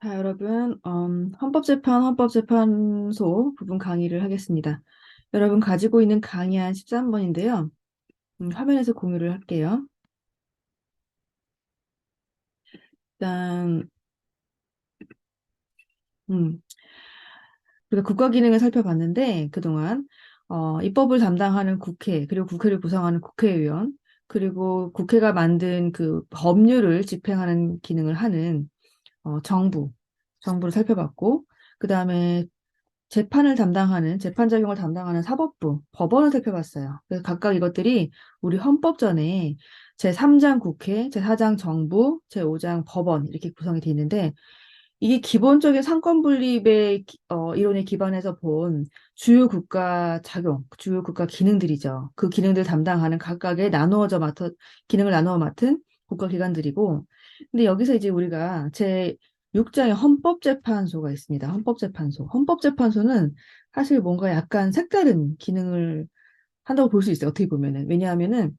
자, 여러분, 헌법재판소 부분 강의를 하겠습니다. 여러분 가지고 있는 강의안 13번인데요. 화면에서 공유를 할게요. 일단, 음, 우리가 국가 기능을 살펴봤는데, 그동안, 입법을 담당하는 국회, 그리고 국회를 구성하는 국회의원, 그리고 국회가 만든 그 법률을 집행하는 기능을 하는, 정부를 살펴봤고, 그 다음에 재판 적용을 담당하는 사법부, 법원을 살펴봤어요. 그래서 각각 이것들이 우리 헌법전에 제3장 국회, 제4장 정부, 제5장 법원 이렇게 구성이 되어 있는데 이게 기본적인 상권 분립의 이론에 기반해서 본 주요 국가 작용, 주요 국가 기능들이죠. 그 기능들 담당하는 각각의 기능을 나누어 맡은 국가기관들이고 근데 여기서 이제 우리가 제6장에 헌법재판소가 있습니다. 헌법재판소. 헌법재판소는 사실 뭔가 약간 색다른 기능을 한다고 볼 수 있어요. 어떻게 보면은. 왜냐하면은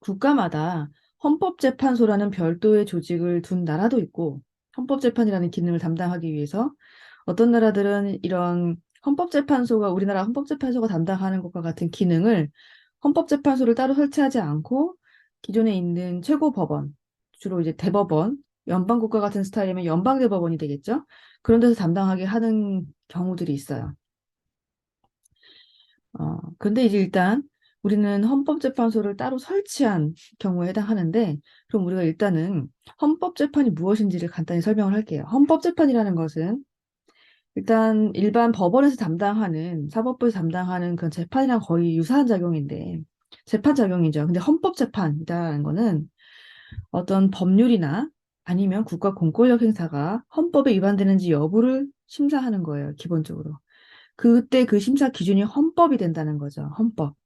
국가마다 헌법재판소라는 별도의 조직을 둔 나라도 있고 헌법재판이라는 기능을 담당하기 위해서 어떤 나라들은 이런 우리나라 헌법재판소가 담당하는 것과 같은 기능을 헌법재판소를 따로 설치하지 않고 기존에 있는 최고법원, 주로 이제 대법원, 연방국가 같은 스타일이면 연방대법원이 되겠죠. 그런 데서 담당하게 하는 경우들이 있어요. 근데 이제 일단 우리는 헌법재판소를 따로 설치한 경우에 해당하는데, 그럼 우리가 일단은 헌법재판이 무엇인지를 간단히 설명을 할게요. 헌법재판이라는 것은 일단 일반 법원에서 담당하는, 사법부에서 담당하는 그런 재판이랑 거의 유사한 작용인데, 재판 작용이죠. 근데 헌법재판이라는 거는 어떤 법률이나 아니면 국가 공권력 행사가 헌법에 위반되는지 여부를 심사하는 거예요, 기본적으로. 그때 그 심사 기준이 헌법이 된다는 거죠. 헌법.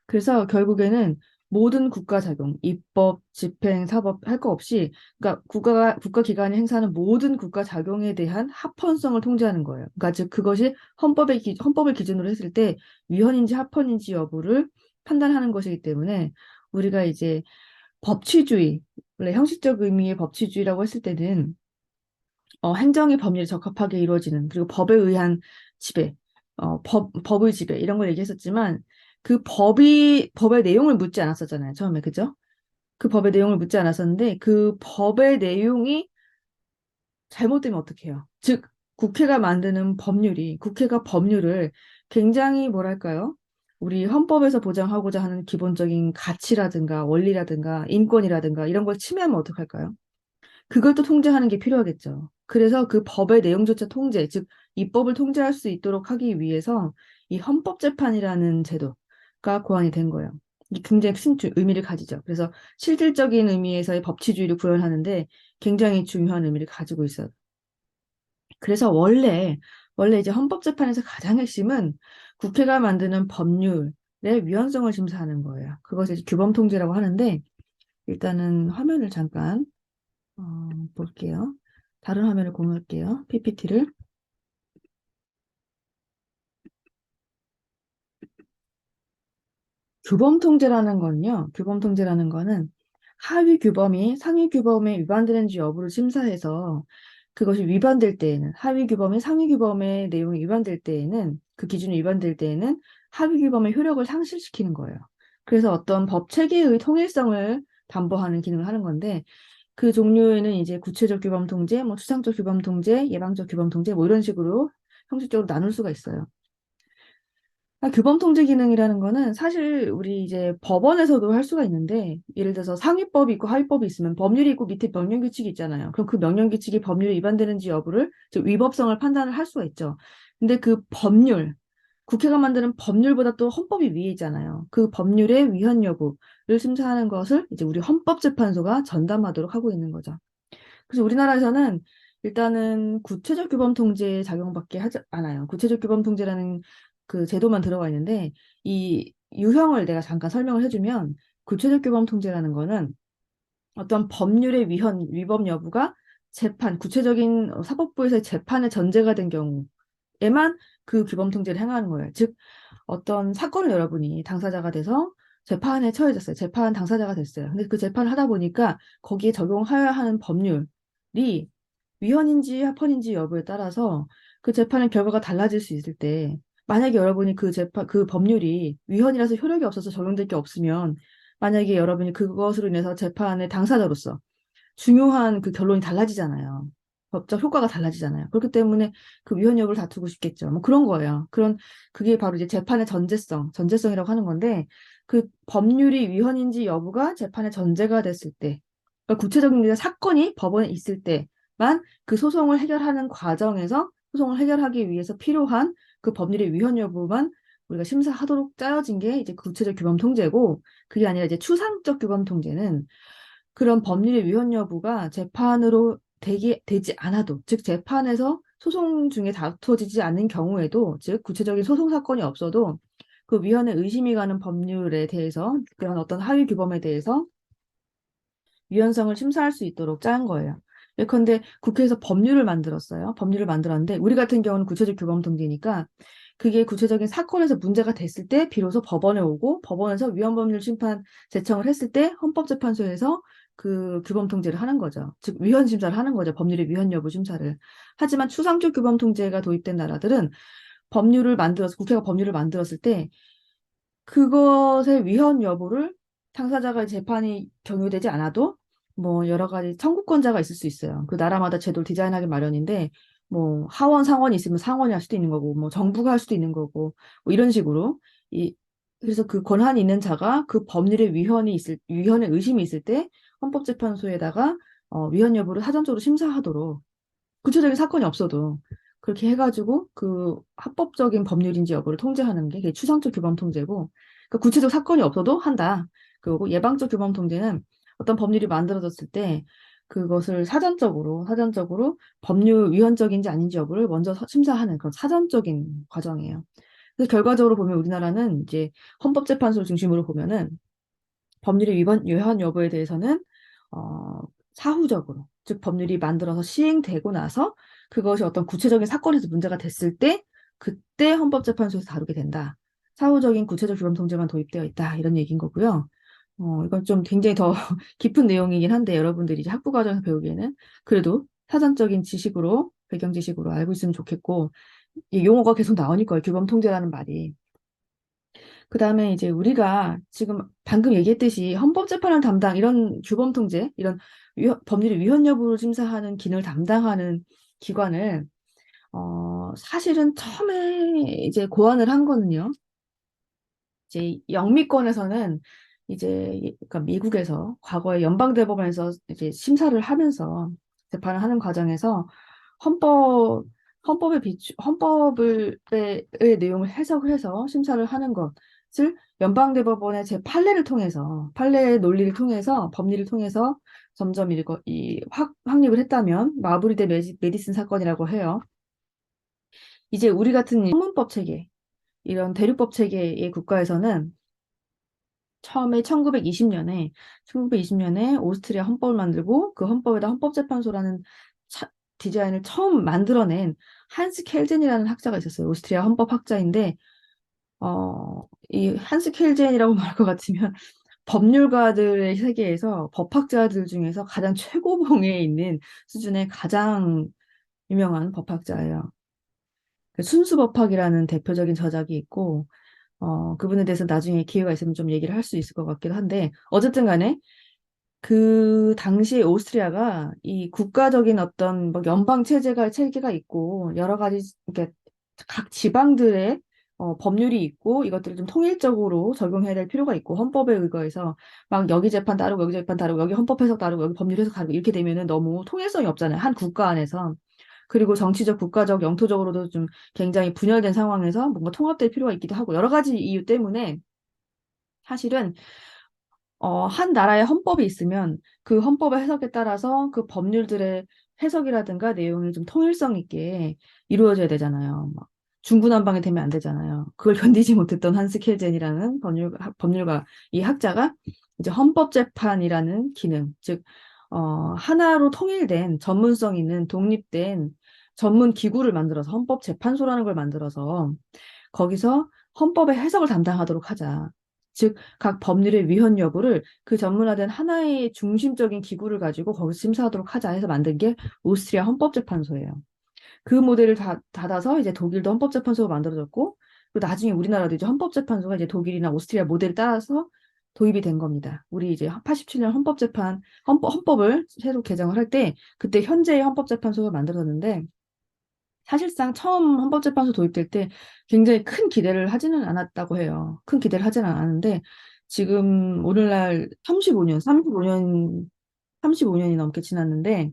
그래서 결국에는 모든 국가 작용, 입법, 집행, 사법 할 거 없이, 그러니까 국가기관이 행사하는 모든 국가 작용에 대한 합헌성을 통제하는 거예요. 그러니까 즉 그것이 헌법을 기준으로 했을 때 위헌인지 합헌인지 여부를 판단하는 것이기 때문에 우리가 이제 법치주의, 원래 형식적 의미의 법치주의라고 했을 때는 행정이 법률에 적합하게 이루어지는, 그리고 법에 의한 지배, 법의 지배, 이런 걸 얘기했었지만, 법의 내용을 묻지 않았었잖아요, 처음에, 그죠? 그 법의 내용을 묻지 않았었는데, 그 법의 내용이 잘못되면 어떻게 해요? 즉, 국회가 법률을 굉장히 뭐랄까요? 우리 헌법에서 보장하고자 하는 기본적인 가치라든가 원리라든가 인권이라든가 이런 걸 침해하면 어떡할까요? 그걸 또 통제하는 게 필요하겠죠. 그래서 그 법의 내용조차 즉 입법을 통제할 수 있도록 하기 위해서 이 헌법재판이라는 제도가 고안이 된 거예요. 이게 굉장히 큰 의미를 가지죠. 그래서 실질적인 의미에서의 법치주의를 구현하는데 굉장히 중요한 의미를 가지고 있어요. 그래서 원래 이제 헌법재판에서 가장 핵심은 국회가 만드는 법률의 위헌성을 심사하는 거예요. 그것을 이제 규범통제라고 하는데 일단은 화면을 잠깐 볼게요. 다른 화면을 공유할게요. PPT를. 규범 통제라는 거는 하위 규범이 상위 규범에 위반되는지 여부를 심사해서 그것이 위반될 때에는, 하위 규범이 상위 규범의 내용이 위반될 때에는, 그 기준이 위반될 때에는 하위 규범의 효력을 상실시키는 거예요. 그래서 어떤 법 체계의 통일성을 담보하는 기능을 하는 건데, 그 종류에는 이제 구체적 규범 통제, 뭐 추상적 규범 통제, 예방적 규범 통제, 뭐 이런 식으로 형식적으로 나눌 수가 있어요. 규범 통제 기능이라는 거는 사실 우리 이제 법원에서도 할 수가 있는데, 예를 들어서 상위법이 있고 하위법이 있으면 법률이 있고 밑에 명령 규칙이 있잖아요. 그럼 그 명령 규칙이 법률에 위반되는지 여부를, 즉 위법성을 판단을 할 수가 있죠. 근데 국회가 만드는 법률보다 또 헌법이 위에 있잖아요. 그 법률의 위헌 여부를 심사하는 것을 이제 우리 헌법재판소가 전담하도록 하고 있는 거죠. 그래서 우리나라에서는 일단은 구체적 규범 통제 작용밖에 하지 않아요. 구체적 규범 통제라는 그 제도만 들어가 있는데 이 유형을 내가 잠깐 설명을 해주면 구체적 규범 통제라는 거는 어떤 법률의 위법 여부가 구체적인 사법부에서의 재판의 전제가 된 경우에만 그 규범 통제를 행하는 거예요. 즉 어떤 사건을 여러분이 당사자가 돼서 재판에 처해졌어요. 재판 당사자가 됐어요. 근데 그 재판을 하다 보니까 거기에 적용하여야 하는 법률이 위헌인지 합헌인지 여부에 따라서 그 재판의 결과가 달라질 수 있을 때, 만약에 여러분이 그 법률이 위헌이라서 효력이 없어서 적용될 게 없으면, 만약에 여러분이 그것으로 인해서 재판의 당사자로서 중요한 그 결론이 달라지잖아요. 법적 효과가 달라지잖아요. 그렇기 때문에 그 위헌 여부를 다투고 싶겠죠. 뭐 그런 거예요. 그게 바로 이제 재판의 전제성이라고 하는 건데, 그 법률이 위헌인지 여부가 재판의 전제가 됐을 때, 그러니까 구체적인 사건이 법원에 있을 때만 그 소송을 해결하는 과정에서 소송을 해결하기 위해서 필요한 그 법률의 위헌 여부만 우리가 심사하도록 짜여진 게 이제 구체적 규범 통제고, 그게 아니라 이제 추상적 규범 통제는 그런 법률의 위헌 여부가 재판으로 되지 않아도, 즉 재판에서 소송 중에 다투어지지 않는 경우에도, 즉 구체적인 소송 사건이 없어도 그 위헌에 의심이 가는 법률에 대해서, 그런 어떤 하위 규범에 대해서 위헌성을 심사할 수 있도록 짠 거예요. 예컨대 국회에서 법률을 만들었어요. 법률을 만들었는데 우리 같은 경우는 구체적 규범 통제니까 그게 구체적인 사건에서 문제가 됐을 때 비로소 법원에 오고, 법원에서 위헌법률 심판 제청을 했을 때 헌법재판소에서 그 규범 통제를 하는 거죠. 즉 위헌 심사를 하는 거죠. 법률의 위헌 여부 심사를. 하지만 추상적 규범 통제가 도입된 나라들은 국회가 법률을 만들었을 때 그것의 위헌 여부를 당사자가 재판이 경유되지 않아도 뭐 여러 가지 청구권자가 있을 수 있어요. 그 나라마다 제도를 디자인하기 마련인데, 뭐 하원 상원이 있으면 상원이 할 수도 있는 거고, 뭐 정부가 할 수도 있는 거고, 뭐 이런 식으로 그래서 그 권한이 있는 자가 그 법률의 위헌의 의심이 있을 때 헌법재판소에다가 위헌 여부를 사전적으로 심사하도록, 구체적인 사건이 없어도 그렇게 해가지고 그 합법적인 법률인지 여부를 통제하는 게 그게 추상적 규범 통제고, 그 구체적 사건이 없어도 한다. 그리고 예방적 규범 통제는 어떤 법률이 만들어졌을 때 그것을 사전적으로 법률 위헌적인지 아닌지 여부를 먼저 심사하는 그런 사전적인 과정이에요. 그래서 결과적으로 보면 우리나라는 이제 헌법재판소를 중심으로 보면은 법률의 위헌 여부에 대해서는 어, 사후적으로, 즉 법률이 만들어서 시행되고 나서 그것이 어떤 구체적인 사건에서 문제가 됐을 때 그때 헌법재판소에서 다루게 된다. 사후적인 구체적 규범 통제만 도입되어 있다. 이런 얘기인 거고요. 이건 좀 굉장히 더 깊은 내용이긴 한데 여러분들이 이제 학부 과정에서 배우기에는 그래도 사전적인 지식으로, 배경 지식으로 알고 있으면 좋겠고, 이 용어가 계속 나오니까요. 규범 통제라는 말이. 그 다음에 이제 우리가 지금 방금 얘기했듯이 헌법재판을 이런 규범 통제, 이런 법률의 위헌 여부를 심사하는 기능을 담당하는 기관을, 사실은 처음에 이제 고안을 한 거는요. 이제 영미권에서는 그러니까 미국에서 과거에 연방대법원에서 이제 심사를 하면서 재판을 하는 과정에서 헌법 헌법의 내용을 해석을 해서 심사를 하는 것을 연방대법원의 판례의 논리를 통해서, 법리를 통해서 점점 확립을 했다면 마부리대 메디슨 사건이라고 해요. 이제 우리 같은 성문법 체계, 이런 대륙법 체계의 국가에서는 처음에 1920년에 오스트리아 헌법을 만들고 그 헌법에다 헌법재판소라는 디자인을 처음 만들어낸 한스 켈젠이라는 학자가 있었어요. 오스트리아 헌법학자인데, 이 한스 켈젠이라고 말할 것 같으면 법률가들의 세계에서 법학자들 중에서 가장 최고봉에 있는 수준의 가장 유명한 법학자예요. 그 순수법학이라는 대표적인 저작이 있고, 그분에 대해서 나중에 기회가 있으면 좀 얘기를 할 수 있을 것 같기도 한데, 어쨌든 간에 그 당시에 오스트리아가 이 국가적인 어떤 뭐 체계가 있고, 여러 가지, 이렇게 각 지방들의 법률이 있고, 이것들을 좀 통일적으로 적용해야 될 필요가 있고, 헌법에 의거해서 막 여기 재판 다르고, 여기 재판 다르고, 여기 헌법 해석 다르고, 여기 법률 해석 다르고, 이렇게 되면은 너무 통일성이 없잖아요. 한 국가 안에서. 그리고 정치적, 국가적, 영토적으로도 좀 굉장히 분열된 상황에서 뭔가 통합될 필요가 있기도 하고, 여러 가지 이유 때문에 사실은 한 나라의 헌법이 있으면 그 헌법의 해석에 따라서 그 법률들의 해석이라든가 내용이 좀 통일성 있게 이루어져야 되잖아요. 막 중구난방이 되면 안 되잖아요. 그걸 견디지 못했던 한스 켈젠이라는 법률가, 이 학자가 이제 헌법재판이라는 기능, 즉 하나로 통일된 전문성 있는 독립된 전문 기구를 만들어서, 헌법재판소라는 걸 만들어서 거기서 헌법의 해석을 담당하도록 하자. 즉, 각 법률의 위헌 여부를 그 전문화된 하나의 중심적인 기구를 가지고 거기서 심사하도록 하자 해서 만든 게 오스트리아 헌법재판소예요. 그 모델을 닫아서 이제 독일도 헌법재판소가 만들어졌고, 그리고 나중에 우리나라도 이제 헌법재판소가 이제 독일이나 오스트리아 모델을 따라서 도입이 된 겁니다. 우리 이제 87년 헌법을 새로 개정을 할 때, 그때 현재의 헌법재판소가 만들어졌는데, 사실상 처음 헌법재판소 도입될 때 굉장히 큰 기대를 하지는 않았다고 해요. 큰 기대를 하지는 않았는데, 지금 오늘날 35년이 넘게 지났는데,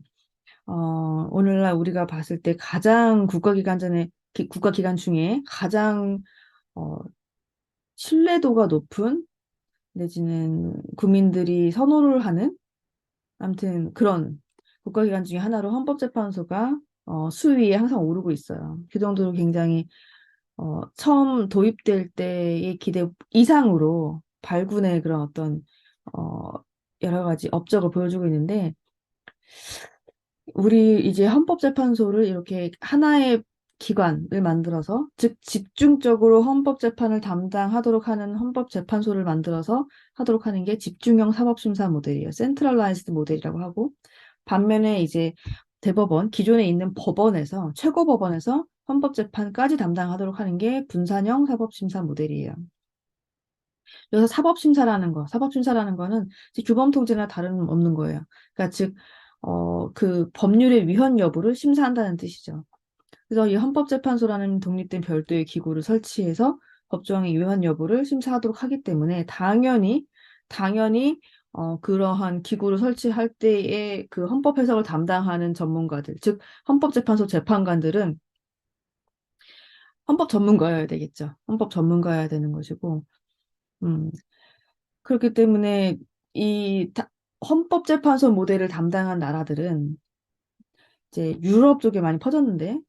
오늘날 우리가 봤을 때 가장 국가기관 중에 가장, 어, 신뢰도가 높은, 내지는 국민들이 선호를 하는, 아무튼 그런 국가기관 중에 하나로 헌법재판소가, 수위에 항상 오르고 있어요. 그 정도로 굉장히, 처음 도입될 때의 기대 이상으로 발군의 그런 어떤, 어, 여러 가지 업적을 보여주고 있는데, 우리 이제 헌법재판소를 이렇게 하나의 기관을 만들어서, 즉, 집중적으로 헌법재판을 담당하도록 하는 헌법재판소를 만들어서 하도록 하는 게 집중형 사법심사 모델이에요. 센트럴라이즈드 모델이라고 하고, 반면에 이제 기존에 있는 법원에서, 최고법원에서 헌법재판까지 담당하도록 하는 게 분산형 사법심사 모델이에요. 그래서 사법심사라는 거는 이제 규범통제나 다름없는 거예요. 그러니까 즉, 그 법률의 위헌 여부를 심사한다는 뜻이죠. 그래서 이 헌법재판소라는 독립된 별도의 기구를 설치해서 법조항의 위헌 여부를 심사하도록 하기 때문에 당연히 그러한 기구를 설치할 때에 그 헌법 해석을 담당하는 전문가들, 즉 헌법재판소 재판관들은 헌법 전문가여야 되겠죠. 헌법 전문가여야 되는 것이고, 음, 그렇기 때문에 이 헌법재판소 모델을 담당한 나라들은 이제 유럽 쪽에 많이 퍼졌는데,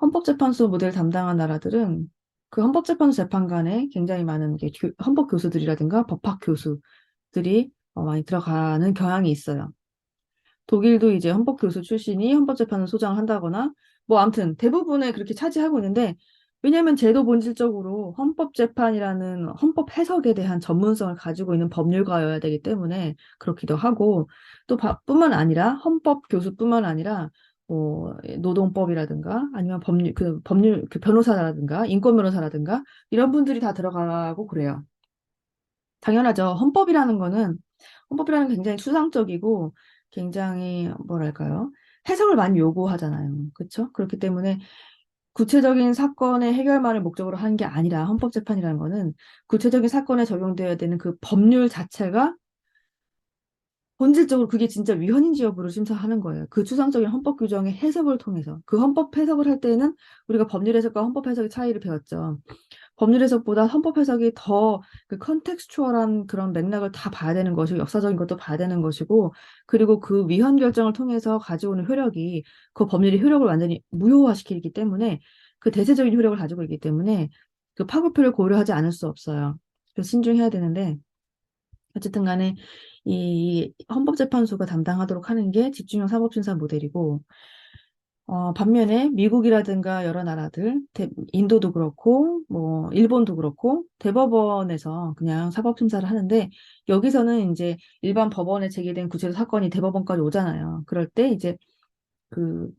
헌법재판소 모델을 담당한 나라들은 그 헌법재판소 재판관에 굉장히 많은 헌법 교수들이라든가 법학 교수들이 많이 들어가는 경향이 있어요. 독일도 이제 헌법 교수 출신이 헌법재판을 소장을 한다거나, 뭐 아무튼 대부분에 그렇게 차지하고 있는데, 왜냐하면 제도 본질적으로 헌법재판이라는 헌법 해석에 대한 전문성을 가지고 있는 법률가여야 되기 때문에 그렇기도 하고, 또 뿐만 아니라 헌법 교수뿐만 아니라 뭐 노동법이라든가 아니면 법률 그 변호사라든가 인권 변호사라든가 이런 분들이 다 들어가고 그래요. 당연하죠. 헌법이라는 게 굉장히 추상적이고 굉장히 뭐랄까요? 해석을 많이 요구하잖아요. 그렇죠? 그렇기 때문에 구체적인 사건의 해결만을 목적으로 하는 게 아니라 헌법재판이라는 거는 구체적인 사건에 적용되어야 되는 그 법률 자체가 본질적으로 그게 진짜 위헌인지 여부를 심사하는 거예요. 그 추상적인 헌법 규정의 해석을 통해서. 그 헌법 해석을 할 때는 우리가 법률 해석과 헌법 해석의 차이를 배웠죠. 법률 해석보다 헌법 해석이 더 그 컨텍스추얼한 그런 맥락을 다 봐야 되는 것이고, 역사적인 것도 봐야 되는 것이고, 그리고 그 위헌 결정을 통해서 가져오는 효력이 그 법률의 효력을 완전히 무효화시키기 때문에, 그 대세적인 효력을 가지고 있기 때문에 그 파급효를 고려하지 않을 수 없어요. 그래서 신중해야 되는데, 어쨌든 간에 이 헌법재판소가 담당하도록 하는 게 집중형 사법심사 모델이고, 반면에 미국이라든가 여러 나라들, 인도도 그렇고, 뭐, 일본도 그렇고, 대법원에서 그냥 사법심사를 하는데, 여기서는 이제 일반 법원에 제기된 구체적 사건이 대법원까지 오잖아요. 그럴 때 이제 그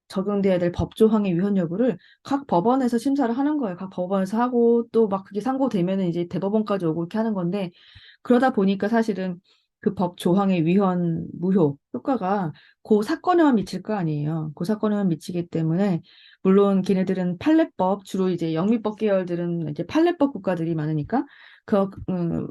적용돼야 될 법조항의 위헌 여부를 각 법원에서 심사를 하는 거예요. 각 법원에서 하고, 또 막 그게 상고되면은 이제 대법원까지 오고 이렇게 하는 건데, 그러다 보니까 사실은 그 법 조항의 위헌, 무효 효과가 그 사건에만 미칠 거 아니에요. 그 사건에만 미치기 때문에, 물론 걔네들은 판례법, 주로 이제 영미법 계열들은 이제 판례법 국가들이 많으니까,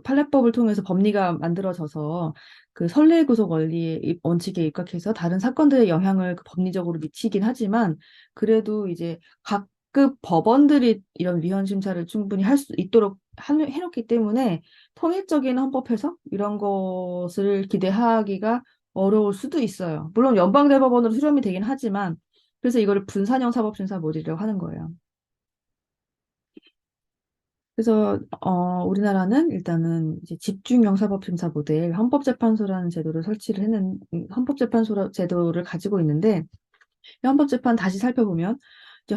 판례법을 통해서 법리가 만들어져서 그 선례구속 원리의 원칙에 입각해서 다른 사건들의 영향을 그 법리적으로 미치긴 하지만, 그래도 이제 각급 법원들이 이런 위헌 심사를 충분히 할 수 있도록 해놓기 때문에 통일적인 헌법 해석 이런 것을 기대하기가 어려울 수도 있어요. 물론 연방대법원으로 수렴이 되긴 하지만, 그래서 이거를 분산형 사법심사 모델이라고 하는 거예요. 그래서 우리나라는 일단은 이제 집중형 사법심사 모델 헌법재판소라는 제도를 설치를 했는 헌법재판소 제도를 가지고 있는데, 이 헌법재판 다시 살펴보면 이제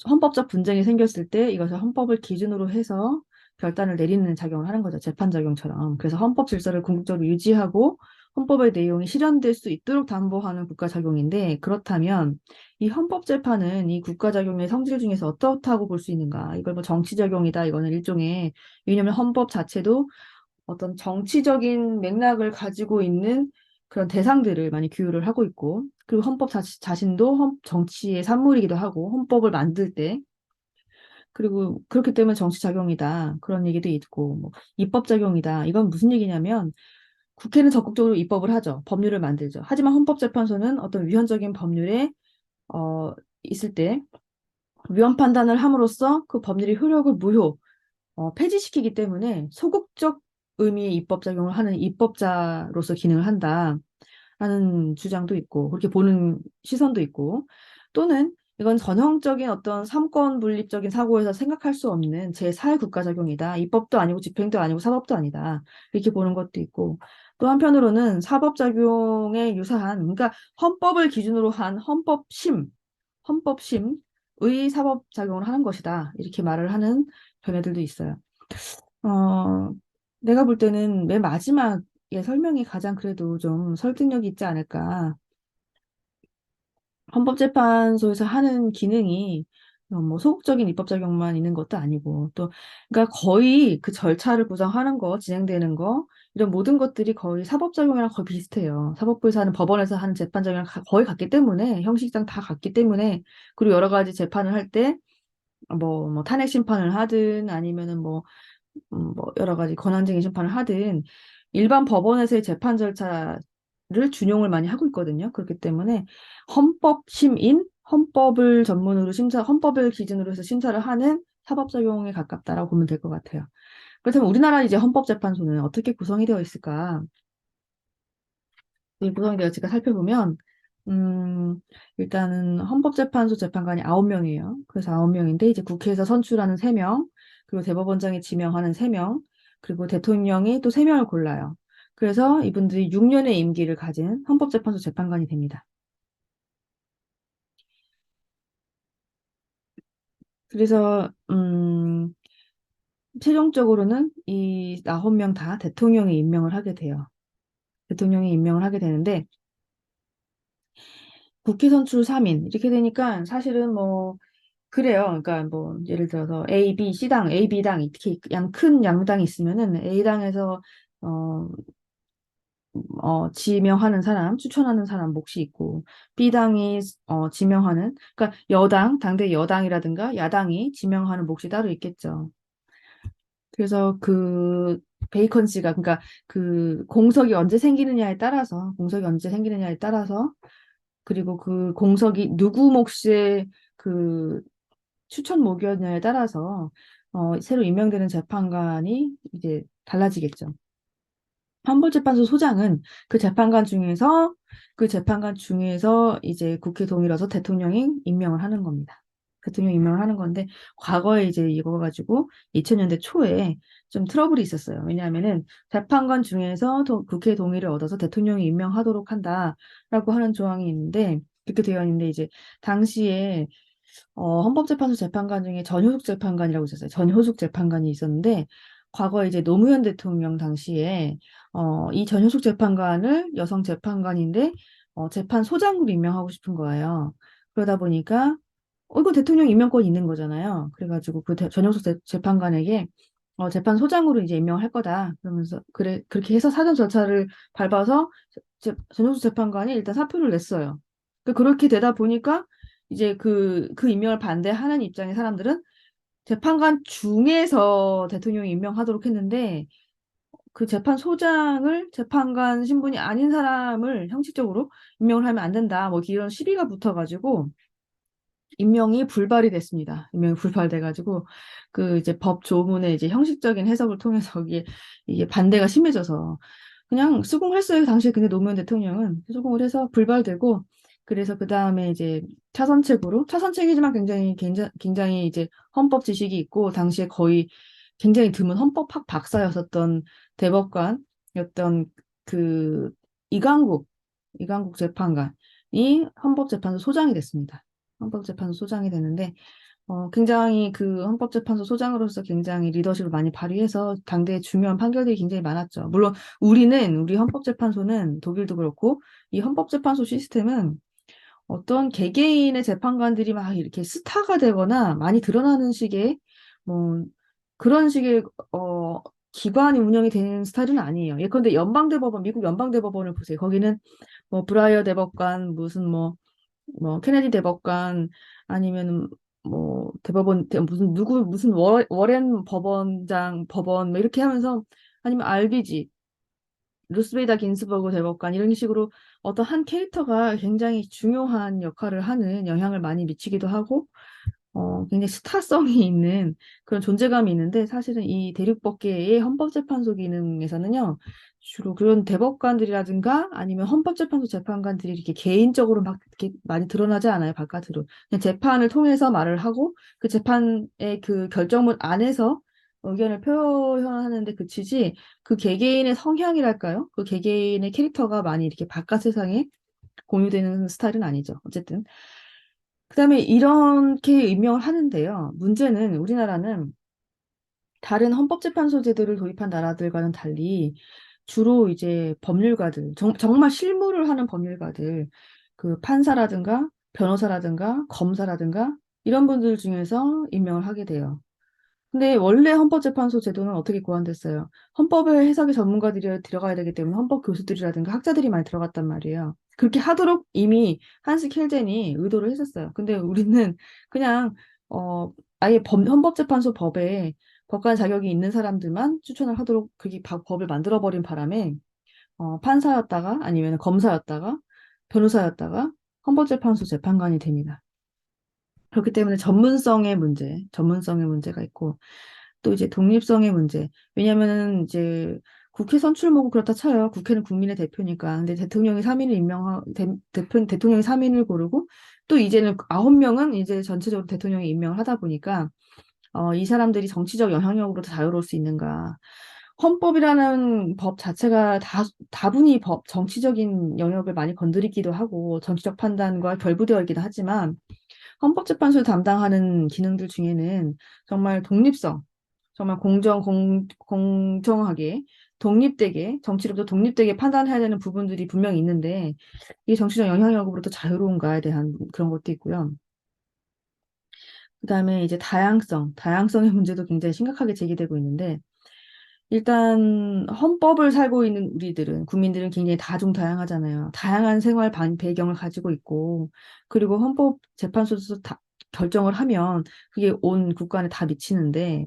헌법적 분쟁이 생겼을 때 이것을 헌법을 기준으로 해서 결단을 내리는 작용을 하는 거죠. 재판 작용처럼. 그래서 헌법 질서를 궁극적으로 유지하고 헌법의 내용이 실현될 수 있도록 담보하는 국가 작용인데 그렇다면 이 헌법 재판은 이 국가 작용의 성질 중에서 어떻다고 볼 수 있는가? 이걸 뭐 정치 작용이다. 이거는 일종의 왜냐하면 헌법 자체도 어떤 정치적인 맥락을 가지고 있는 그런 대상들을 많이 규율을 하고 있고, 그리고 헌법 자신도 정치의 산물이기도 하고, 헌법을 만들 때, 그리고 그렇기 때문에 정치작용이다. 그런 얘기도 있고, 뭐, 입법작용이다. 이건 무슨 얘기냐면, 국회는 적극적으로 입법을 하죠. 법률을 만들죠. 하지만 헌법재판소는 어떤 위헌적인 법률에, 어, 있을 때, 위헌 판단을 함으로써 그 법률의 효력을 폐지시키기 때문에 소극적 의미의 입법작용을 하는 입법자로서 기능을 한다라는 주장도 있고, 그렇게 보는 시선도 있고, 또는 이건 전형적인 어떤 삼권 분립적인 사고에서 생각할 수 없는 제4의 국가작용이다. 입법도 아니고 집행도 아니고 사법도 아니다. 이렇게 보는 것도 있고, 또 한편으로는 사법작용에 유사한, 그러니까 헌법을 기준으로 한 헌법심의 사법작용을 하는 것이다. 이렇게 말을 하는 견해들도 있어요. 어, 내가 볼 때는 맨 마지막에 설명이 가장 그래도 좀 설득력이 있지 않을까. 헌법재판소에서 하는 기능이 뭐 소극적인 입법작용만 있는 것도 아니고 또 그러니까 거의 그 절차를 구성하는 거, 진행되는 거 이런 모든 것들이 거의 사법작용이랑 거의 비슷해요. 사법부에서 하는 법원에서 하는 재판작용이랑 거의 같기 때문에 형식상 다 같기 때문에 그리고 여러 가지 재판을 할 때 뭐 탄핵 심판을 하든 아니면은 뭐 여러 가지 권한쟁의 심판을 하든 일반 법원에서의 재판 절차를 준용을 많이 하고 있거든요. 그렇기 때문에 헌법심인 헌법을 전문으로 헌법을 기준으로 해서 심사를 하는 사법작용에 가깝다라고 보면 될 것 같아요. 그렇다면 우리나라 이제 헌법재판소는 어떻게 구성이 되어 있을까? 이 구성이 되어 있을까 살펴보면 음, 일단은 헌법재판소 재판관이 9명이에요. 그래서 9명인데 이제 국회에서 선출하는 3명, 그리고 대법원장이 지명하는 3명, 그리고 대통령이 또 3명을 골라요. 그래서 이분들이 6년의 임기를 가진 헌법재판소 재판관이 됩니다. 그래서 최종적으로는 이 9명 다 대통령이 임명을 하게 돼요. 대통령이 임명을 하게 되는데 국회 선출 3인 이렇게 되니까 사실은 뭐 그래요. 그러니까 뭐 예를 들어서 A, B, C당, A, B당 이렇게 큰 양당이 있으면은 A당에서 어, 지명하는 사람, 추천하는 사람 몫이 있고 B당이 지명하는 그러니까 당대 여당이라든가 야당이 지명하는 몫이 따로 있겠죠. 그래서 그 베이컨시가 그러니까 그 공석이 언제 생기느냐에 따라서 그리고 그 공석이 누구 몫의 그 추천 목요냐에 따라서 새로 임명되는 재판관이 이제 달라지겠죠. 헌법재판소 소장은 그 재판관 중에서 이제 국회 동의를 얻어 대통령이 임명을 하는 겁니다. 대통령 임명을 하는 건데 과거에 이제 이거 가지고 2000년대 초에 좀 트러블이 있었어요. 왜냐하면은 재판관 중에서 국회 동의를 얻어서 대통령이 임명하도록 한다라고 하는 조항이 있는데 그렇게 되어 있는데 이제 당시에 헌법재판소 재판관 중에 전효숙 재판관이라고 있었어요. 전효숙 재판관이 있었는데, 과거에 이제 노무현 대통령 당시에, 이 전효숙 재판관을 여성 재판관인데, 재판소장으로 임명하고 싶은 거예요. 그러다 보니까, 이거 대통령 임명권이 있는 거잖아요. 그래가지고 그 전효숙 재판관에게, 재판소장으로 이제 임명을 할 거다. 그러면서, 그래, 그렇게 해서 사전 절차를 밟아서 전효숙 재판관이 일단 사표를 냈어요. 그렇게 되다 보니까, 이제 그 임명을 반대하는 입장의 사람들은 재판관 중에서 대통령이 임명하도록 했는데 그 재판소장을 재판관 신분이 아닌 사람을 형식적으로 임명을 하면 안 된다. 뭐 이런 시비가 붙어가지고 임명이 불발이 됐습니다. 임명이 불발돼가지고 그 이제 법 조문의 이제 형식적인 해석을 통해서 이게 반대가 심해져서 그냥 수긍했어요. 당시에 근데 노무현 대통령은 수긍을 해서 불발되고 그래서 그 다음에 이제 차선책이지만 굉장히 이제 헌법 지식이 있고 당시에 거의 굉장히 드문 헌법학 박사였었던 대법관이었던 그 이강국 이강국 재판관이 헌법재판소 소장이 됐습니다. 헌법재판소 소장이 되는데 굉장히 그 헌법재판소 소장으로서 굉장히 리더십을 많이 발휘해서 당대에 중요한 판결들이 굉장히 많았죠. 물론 우리 헌법재판소는 독일도 그렇고 이 헌법재판소 시스템은 어떤 개개인의 재판관들이 막 이렇게 스타가 되거나 많이 드러나는 식의 뭐 그런 식의 어 기관이 운영이 되는 스타일은 아니에요. 예컨대 연방대법원, 미국 연방대법원을 보세요. 거기는 뭐 브라이어 대법관, 무슨 뭐 케네디 대법관 아니면 뭐 무슨 누구 무슨 워렌 법원장 법원 뭐 이렇게 하면서 아니면 RBG 루스베이다 긴스버그 대법관 이런 식으로 어떤 한 캐릭터가 굉장히 중요한 역할을 하는 영향을 많이 미치기도 하고 굉장히 스타성이 있는 그런 존재감이 있는데 사실은 이 대륙법계의 헌법재판소 기능에서는요, 주로 그런 대법관들이라든가 아니면 헌법재판소 재판관들이 이렇게 개인적으로 막 이렇게 많이 드러나지 않아요, 바깥으로. 그냥 재판을 통해서 말을 하고 그 재판의 그 결정문 안에서 의견을 표현하는데 그치지 그 개개인의 성향이랄까요? 그 개개인의 캐릭터가 많이 이렇게 바깥 세상에 공유되는 스타일은 아니죠. 어쨌든. 그다음에 이렇게 임명을 하는데요. 문제는 우리나라는 다른 헌법재판소 제도를 도입한 나라들과는 달리 주로 이제 법률가들, 정말 실무를 하는 법률가들, 그 판사라든가 변호사라든가 검사라든가 이런 분들 중에서 임명을 하게 돼요. 근데 원래 헌법재판소 제도는 어떻게 고안됐어요? 헌법의 해석의 전문가들이 들어가야 되기 때문에 헌법 교수들이라든가 학자들이 많이 들어갔단 말이에요. 그렇게 하도록 이미 한스 켈젠이 의도를 했었어요. 근데 우리는 그냥 아예 헌법재판소 법에 법관 자격이 있는 사람들만 추천을 하도록 그게 법을 만들어버린 바람에 판사였다가 아니면 검사였다가 변호사였다가 헌법재판소 재판관이 됩니다. 그렇기 때문에 전문성의 문제가 있고, 또 이제 독립성의 문제. 왜냐면은 이제 국회 선출모고 그렇다 쳐요. 국회는 국민의 대표니까. 근데 대통령이 3인을 고르고, 또 이제는 9명은 이제 전체적으로 대통령이 임명을 하다 보니까, 이 사람들이 정치적 영향력으로 자유로울 수 있는가. 헌법이라는 법 자체가 다분히 정치적인 영역을 많이 건드리기도 하고, 정치적 판단과 결부되어 있기도 하지만, 헌법재판소를 담당하는 기능들 중에는 정말 독립성, 정말 공정하게, 독립되게, 정치로부터 독립되게 판단해야 되는 부분들이 분명히 있는데, 이게 정치적 영향력으로부터 자유로운가에 대한 그런 것도 있고요. 그다음에 이제 다양성의 문제도 굉장히 심각하게 제기되고 있는데, 일단 헌법을 살고 있는 국민들은 굉장히 다양하잖아요. 다양한 생활 배경을 가지고 있고, 그리고 헌법재판소에서 결정을 하면 그게 온 국가에 다 미치는데,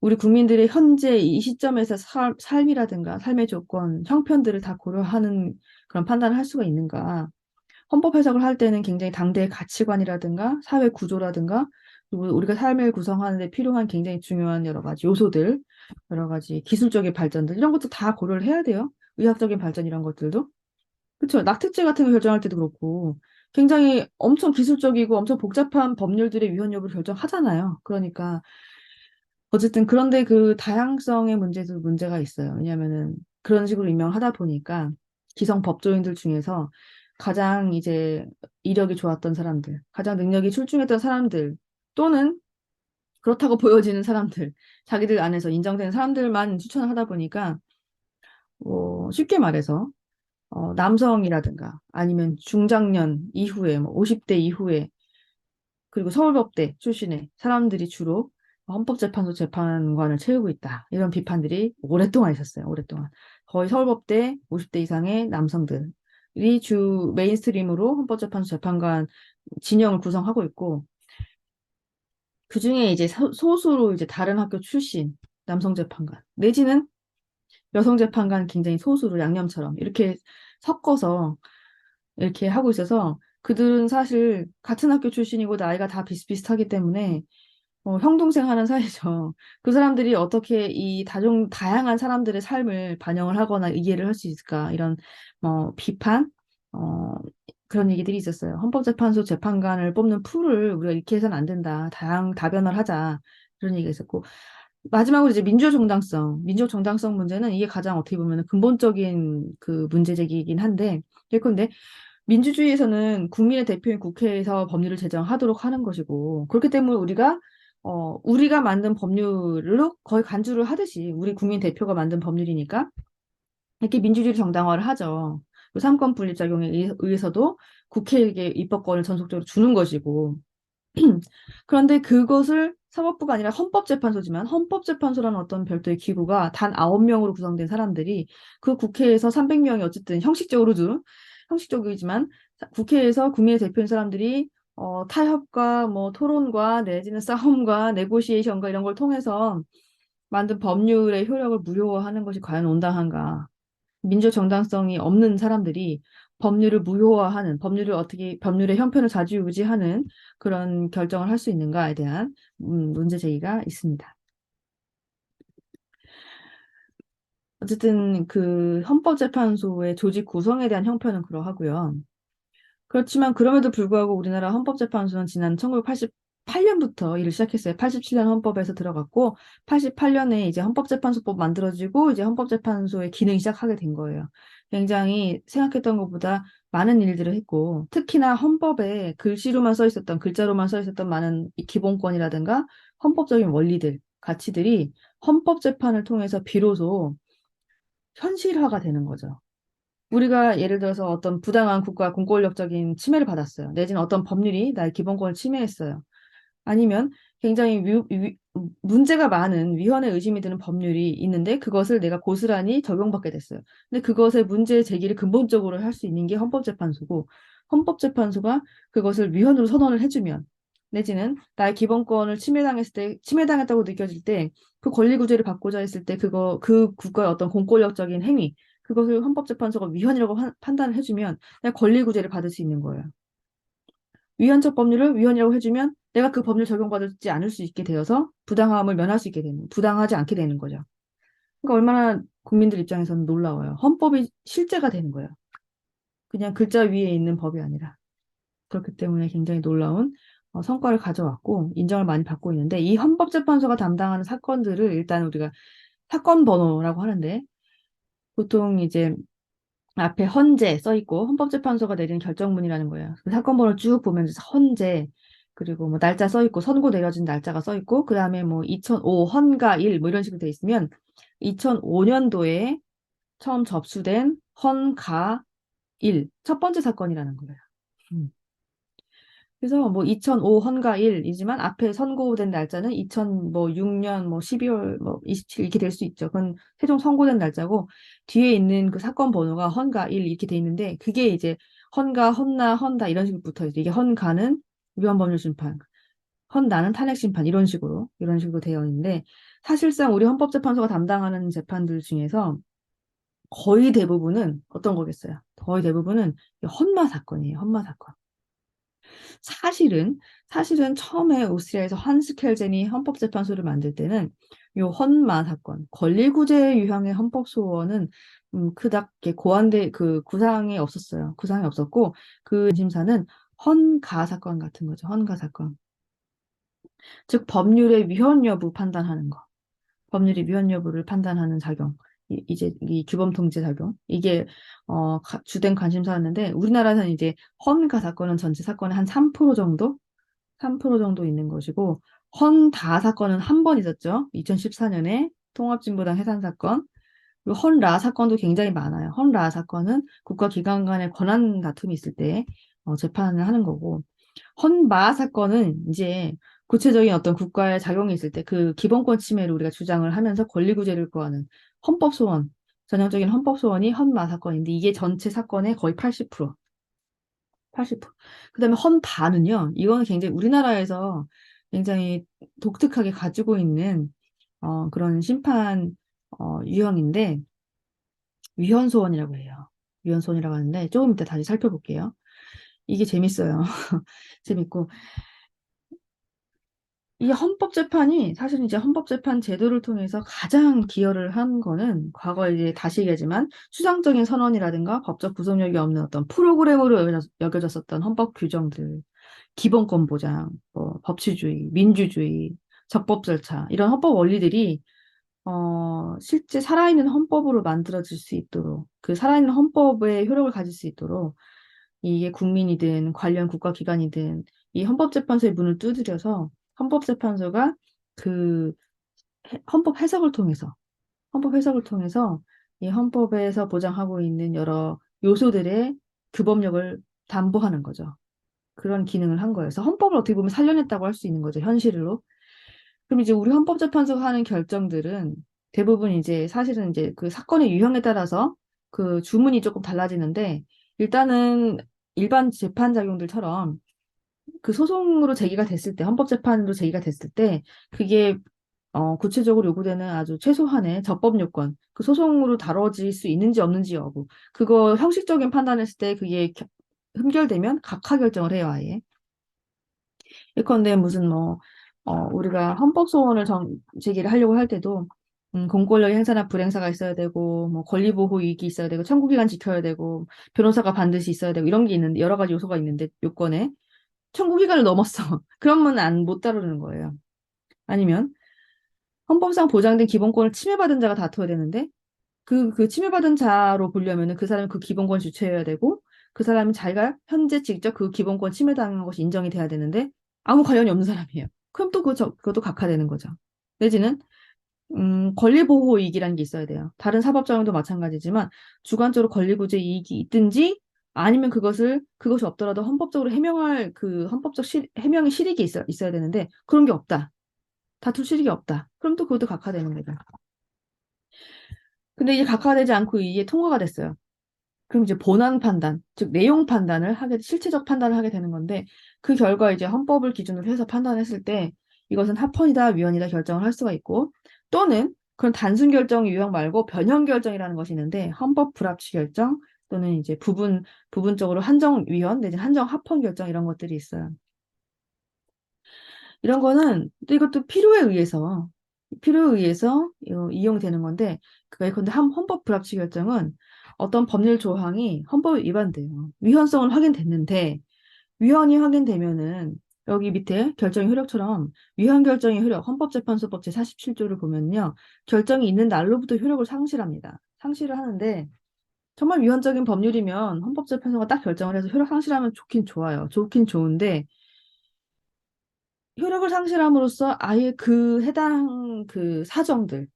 우리 국민들의 현재 이 시점에서 삶이라든가 삶의 조건, 형편들을 다 고려하는 그런 판단을 할 수가 있는가? 헌법 해석을 할 때는 굉장히 당대의 가치관이라든가 사회 구조라든가 그리고 우리가 삶을 구성하는 데 필요한 굉장히 중요한 여러 가지 요소들, 여러 가지 기술적인 발전들 이런 것도 다 고려를 해야 돼요. 의학적인 발전 이런 것들도. 그렇죠. 낙태죄 같은 거 결정할 때도 그렇고 굉장히 엄청 기술적이고 엄청 복잡한 법률들의 위헌 여부를 결정하잖아요. 그러니까 어쨌든 그런데 그 다양성의 문제도 문제가 있어요. 왜냐하면은 그런 식으로 임명을 하다 보니까 기성 법조인들 중에서 가장 이제 이력이 좋았던 사람들, 가장 능력이 출중했던 사람들 또는 그렇다고 보여지는 사람들, 자기들 안에서 인정되는 사람들만 추천을 하다 보니까 쉽게 말해서 남성이라든가 아니면 중장년 이후에 뭐 50대 이후에 그리고 서울법대 출신의 사람들이 주로 헌법재판소 재판관을 채우고 있다. 이런 비판들이 오랫동안 있었어요. 오랫동안. 거의 서울법대 50대 이상의 남성들이 주 메인스트림으로 헌법재판소 재판관 진영을 구성하고 있고, 그중에 이제 소수로 이제 다른 학교 출신 남성 재판관, 내지는 여성 재판관 굉장히 소수로 양념처럼 이렇게 섞어서 이렇게 하고 있어서 그들은 사실 같은 학교 출신이고 나이가 다 비슷비슷하기 때문에 형 동생 하는 사이죠. 그 사람들이 어떻게 이 다양한 사람들의 삶을 반영을 하거나 이해를 할 수 있을까 이런 비판 어, 그런 얘기들이 있었어요. 헌법재판소 재판관을 뽑는 풀을 우리가 이렇게 해서는 안 된다. 다변화를 하자. 그런 얘기가 있었고 마지막으로 이제 민주적 정당성 문제는 이게 가장 어떻게 보면 근본적인 그 문제 제기이긴 한데 예컨대 민주주의에서는 국민의 대표인 국회에서 법률을 제정하도록 하는 것이고, 그렇기 때문에 우리가 만든 법률로 거의 간주를 하듯이 우리 국민 대표가 만든 법률이니까 이렇게 민주주의를 정당화를 하죠. 그 삼권 분립작용에 의해서도 국회에게 입법권을 전속적으로 주는 것이고, 그런데 그것을 사법부가 아니라 헌법재판소지만 헌법재판소라는 어떤 별도의 기구가 단 9명으로 구성된 사람들이 그 국회에서 300명이 어쨌든 형식적이지만 국회에서 국민의 대표인 사람들이 타협과 뭐 토론과 내지는 싸움과 네고시에이션과 이런 걸 통해서 만든 법률의 효력을 무효화하는 것이 과연 온당한가? 민주적 정당성이 없는 사람들이 법률을 무효화하는, 법률의 형편을 좌지우지하는 그런 결정을 할 수 있는가에 대한 문제 제기가 있습니다. 어쨌든 그 헌법재판소의 조직 구성에 대한 형편은 그러하고요. 그렇지만 그럼에도 불구하고 우리나라 헌법재판소는 지난 1988년부터 일을 시작했어요. 87년 헌법에서 들어갔고 88년에 이제 헌법재판소법 만들어지고 이제 헌법재판소의 기능이 시작하게 된 거예요. 굉장히 생각했던 것보다 많은 일들을 했고 특히나 헌법에 글자로만 써 있었던 많은 이 기본권이라든가 헌법적인 원리들, 가치들이 헌법재판을 통해서 비로소 현실화가 되는 거죠. 우리가 예를 들어서 어떤 부당한 국가 공권력적인 침해를 받았어요. 내지는 어떤 법률이 나의 기본권을 침해했어요. 아니면 굉장히 문제가 많은 위헌의 의심이 드는 법률이 있는데 그것을 내가 고스란히 적용받게 됐어요. 근데 그것의 문제 제기를 근본적으로 할 수 있는 게 헌법재판소고 헌법재판소가 그것을 위헌으로 선언을 해주면 내지는 나의 기본권을 침해당했다고 느껴질 때 그 권리구제를 받고자 했을 때 그 국가의 어떤 공권력적인 행위 그것을 헌법재판소가 위헌이라고 판단을 해주면 내가 권리구제를 받을 수 있는 거예요. 위헌적 법률을 위헌이라고 해주면 내가 그 법률 적용받지 않을 수 있게 되어서 부당하지 않게 되는 거죠. 그러니까 얼마나 국민들 입장에서는 놀라워요. 헌법이 실제가 되는 거예요. 그냥 글자 위에 있는 법이 아니라. 그렇기 때문에 굉장히 놀라운 성과를 가져왔고 인정을 많이 받고 있는데 이 헌법재판소가 담당하는 사건들을 일단 우리가 사건 번호라고 하는데 보통 이제 앞에 헌재 써 있고 헌법재판소가 내리는 결정문이라는 거예요. 그 사건 번호를 쭉 보면 헌재 그리고 뭐 날짜 써 있고 선고 내려진 날짜가 써 있고 그다음에 뭐 2005 헌가 1 뭐 이런 식으로 돼 있으면 2005년도에 처음 접수된 헌가 1 첫 번째 사건이라는 거예요. 음. 그래서 뭐 2005 헌가 1이지만 앞에 선고된 날짜는 2006년 뭐 12월 뭐 27 이렇게 될 수 있죠. 그건 최종 선고된 날짜고 뒤에 있는 그 사건 번호가 헌가 1 이렇게 돼 있는데 그게 이제 헌가, 헌나, 헌다 이런 식으로 붙어 있어요. 이게 헌가는 위헌법률 심판, 헌나는 탄핵 심판 이런 식으로 되어 있는데 사실상 우리 헌법재판소가 담당하는 재판들 중에서 거의 대부분은 어떤 거겠어요? 거의 대부분은 헌마 사건이에요. 헌마 사건. 사실은 사실은 처음에 오스트리아에서 한스 켈젠이 헌법재판소를 만들 때는 요 헌마 사건, 권리구제 유형의 헌법소원은 그닥 이렇게 고안돼 그 구상이 없었어요. 구상이 없었고 그 심사는 헌가 사건 같은 거죠. 헌가 사건. 즉 법률의 위헌 여부 판단하는 거. 법률의 위헌 여부를 판단하는 작용. 이제 이 규범 통제 작용. 이게 주된 관심사였는데 우리나라에서는 이제 헌가 사건은 전체 사건의 한 3% 정도? 3% 정도 있는 것이고 헌다 사건은 한 번 있었죠. 2014년에 통합진보당 해산 사건. 그리고 헌라 사건도 굉장히 많아요. 헌라 사건은 국가기관 간의 권한 다툼이 있을 때 재판을 하는 거고 헌마 사건은 이제 구체적인 어떤 국가의 작용이 있을 때 그 기본권 침해를 우리가 주장을 하면서 권리구제를 구하는 헌법소원, 전형적인 헌법소원이 헌마 사건인데 이게 전체 사건의 거의 80%. 80%. 그다음에 헌바는요. 이거는 굉장히 우리나라에서 굉장히 독특하게 가지고 있는 그런 심판 유형인데 위헌소원이라고 해요. 위헌소원이라고 하는데 조금 이따 다시 살펴볼게요. 이게 재밌어요. 재밌고 이 헌법재판이 사실 이제 헌법재판 제도를 통해서 가장 기여를 한 거는 과거에 이제 다시 얘기하지만 추상적인 선언이라든가 법적 구속력이 없는 어떤 프로그램으로 여겨졌었던 헌법 규정들, 기본권 보장, 뭐 법치주의, 민주주의, 적법 절차 이런 헌법 원리들이 실제 살아있는 헌법으로 만들어질 수 있도록 그 살아있는 헌법의 효력을 가질 수 있도록 이게 국민이든 관련 국가기관이든 이 헌법재판소의 문을 두드려서 헌법재판소가 그 헌법 해석을 통해서 이 헌법에서 보장하고 있는 여러 요소들의 규범력을 담보하는 거죠. 그런 기능을 한 거예요. 그래서 헌법을 어떻게 보면 살려냈다고 할 수 있는 거죠, 현실로. 그럼 이제 우리 헌법재판소가 하는 결정들은 대부분 이제 사실은 이제 그 사건의 유형에 따라서 그 주문이 조금 달라지는데 일단은 일반 재판 작용들처럼 그 소송으로 제기가 됐을 때, 헌법재판으로 제기가 됐을 때 그게 구체적으로 요구되는 아주 최소한의 적법 요건, 그 소송으로 다뤄질 수 있는지 없는지 여부, 그거 형식적인 판단했을 때 그게 흠결되면 각하 결정을 해요, 아예. 예컨대 무슨 우리가 헌법소원을 제기를 하려고 할 때도 공권력의 행사나 불행사가 있어야 되고 뭐 권리보호 이익이 있어야 되고 청구기간 지켜야 되고 변호사가 반드시 있어야 되고 이런 게 있는데 여러 가지 요소가 있는데 요건에 청구기간을 넘었어. 그러면 못 다루는 거예요. 아니면 헌법상 보장된 기본권을 침해받은 자가 다투어야 되는데 그 침해받은 자로 보려면은 그 사람이 그 기본권 주체여야 되고 그 사람이 자기가 현재 직접 그 기본권 침해당한 것이 인정이 돼야 되는데 아무 관련이 없는 사람이에요. 그럼 또 그것도 각하되는 거죠. 내지는 권리보호 이익이라는 게 있어야 돼요. 다른 사법적용도 마찬가지지만 주관적으로 권리구제 이익이 있든지 아니면 그것이 없더라도 헌법적으로 해명할 그 헌법적 해명의 실익이 있어야 되는데 그런 게 없다. 다툴 실익이 없다. 그럼 또 그것도 각하되는 거죠. 근데 이제 각하되지 않고 이게 통과가 됐어요. 그럼 이제 본안 판단, 즉 내용 판단을 실체적 판단을 하게 되는 건데 그 결과 이제 헌법을 기준으로 해서 판단했을 때 이것은 합헌이다, 위헌이다 결정을 할 수가 있고 또는 그런 단순 결정 유형 말고 변형 결정이라는 것이 있는데 헌법 불합치 결정 또는 이제 부분적으로 한정 위헌 내지 한정 합헌 결정 이런 것들이 있어요. 이런 거는 또 이것도 필요에 의해서 이용되는 건데 예컨대 헌법 불합치 결정은 어떤 법률 조항이 헌법에 위반돼요. 위헌성은 확인됐는데 위헌이 확인되면은 여기 밑에 결정의 효력처럼 위헌 결정의 효력 헌법재판소법 제47조를 보면요. 결정이 있는 날로부터 효력을 상실합니다. 상실을 하는데 정말 위헌적인 법률이면 헌법재판소가 딱 결정을 해서 효력 상실하면 좋긴 좋아요. 좋긴 좋은데 효력을 상실함으로써 아예 그 해당 그 사정들,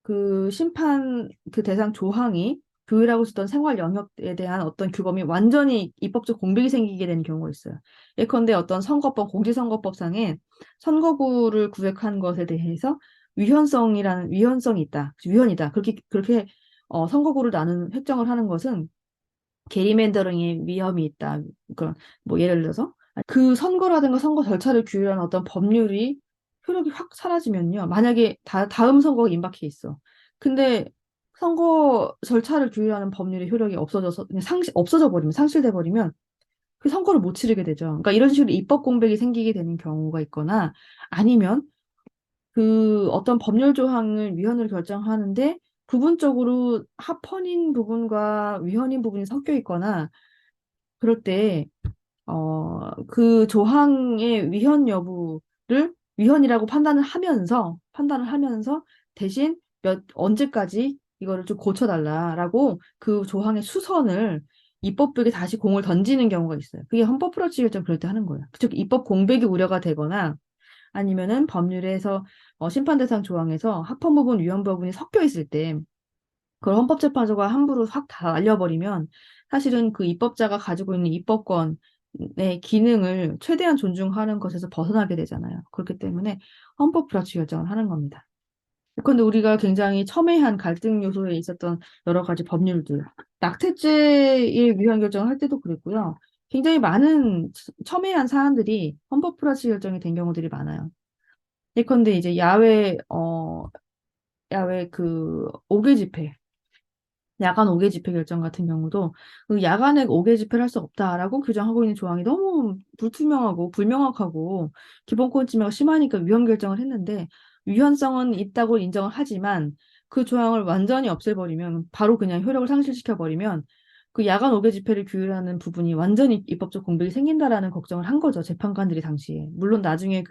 그 심판 그 대상 조항이 규율하고 있었던 생활 영역에 대한 어떤 규범이 완전히 입법적 공백이 생기게 되는 경우가 있어요. 예컨대 어떤 선거법, 공직선거법상에 선거구를 구획한 것에 대해서 위헌성이 있다, 위헌이다. 그렇게 선거구를 획정을 하는 것은 게리맨더링의 위험이 있다. 그런 뭐 예를 들어서 그 선거라든가 선거 절차를 규율하는 어떤 법률이 효력이 확 사라지면요. 만약에 다음 선거가 임박해 있어. 근데 선거 절차를 규율하는 법률의 효력이 없어져서 그냥 없어져 버리면 상실돼 버리면 그 선거를 못 치르게 되죠. 그러니까 이런 식으로 입법 공백이 생기게 되는 경우가 있거나 아니면 그 어떤 법률 조항을 위헌으로 결정하는데 부분적으로 합헌인 부분과 위헌인 부분이 섞여 있거나 그럴 때 그 조항의 위헌 여부를 위헌이라고 판단을 하면서 대신 언제까지 이거를 좀 고쳐달라라고 그 조항의 수선을 입법부에게 다시 공을 던지는 경우가 있어요. 그게 헌법 불합치 결정 그럴 때 하는 거예요. 즉, 입법 공백이 우려가 되거나 아니면은 법률에서 심판 대상 조항에서 합헌 부분, 위헌 부분이 섞여 있을 때 그걸 헌법재판소가 함부로 확 다 날려버리면 사실은 그 입법자가 가지고 있는 입법권의 기능을 최대한 존중하는 것에서 벗어나게 되잖아요. 그렇기 때문에 헌법 불합치 결정을 하는 겁니다. 그런데 우리가 굉장히 첨예한 갈등 요소에 있었던 여러 가지 법률들, 낙태죄의 위헌 결정을 할 때도 그랬고요. 굉장히 많은 첨예한 사안들이 헌법 불합치 결정이 된 경우들이 많아요. 예컨대 이제 야외 그 5개 집회, 야간 5개 집회 결정 같은 경우도 그 야간에 5개 집회를 할 수 없다라고 규정하고 있는 조항이 너무 불투명하고 불명확하고 기본권 침해가 심하니까 위헌 결정을 했는데 위헌성은 있다고 인정을 하지만 그 조항을 완전히 없애버리면 바로 그냥 효력을 상실시켜버리면 그 야간 5개 집회를 규율하는 부분이 완전히 입법적 공백이 생긴다라는 걱정을 한 거죠. 재판관들이 당시에. 물론 나중에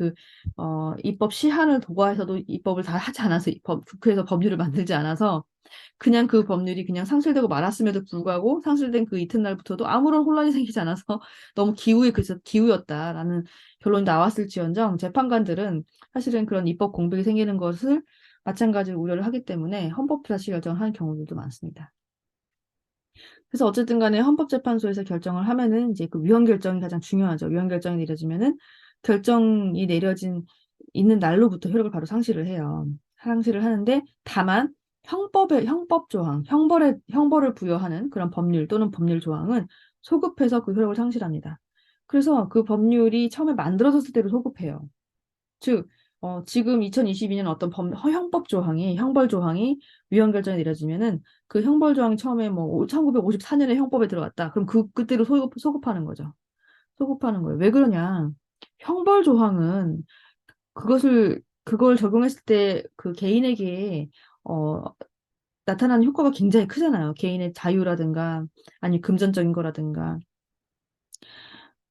입법 시한을 도과해서도 입법을 다 하지 않아서 국회에서 법률을 만들지 않아서 그냥 그 법률이 그냥 상실되고 말았음에도 불구하고 상실된 그 이튿날부터도 아무런 혼란이 생기지 않아서 너무 그래서 기우였다라는 결론이 나왔을지언정 재판관들은 사실은 그런 입법 공백이 생기는 것을 마찬가지로 우려를 하기 때문에 헌법 다시 결정을 하는 경우들도 많습니다. 그래서 어쨌든 간에 헌법재판소에서 결정을 하면은 이제 그 위헌 결정이 가장 중요하죠. 위헌 결정이 내려지면은 결정이 내려진 있는 날로부터 효력을 바로 상실을 해요. 상실을 하는데 다만 형법 조항, 형벌을 부여하는 그런 법률 또는 법률 조항은 소급해서 그 효력을 상실합니다. 그래서 그 법률이 처음에 만들어졌을 때로 소급해요. 즉, 지금 2022년 어떤 형법 조항이, 형벌 조항이 위헌 결정이 내려지면은 그 형벌 조항이 처음에 뭐 1954년에 형법에 들어갔다. 그럼 그때로 소급하는 거죠. 소급하는 거예요. 왜 그러냐? 형벌 조항은 그걸 적용했을 때 그 개인에게, 어, 나타나는 효과가 굉장히 크잖아요. 개인의 자유라든가, 아니 금전적인 거라든가.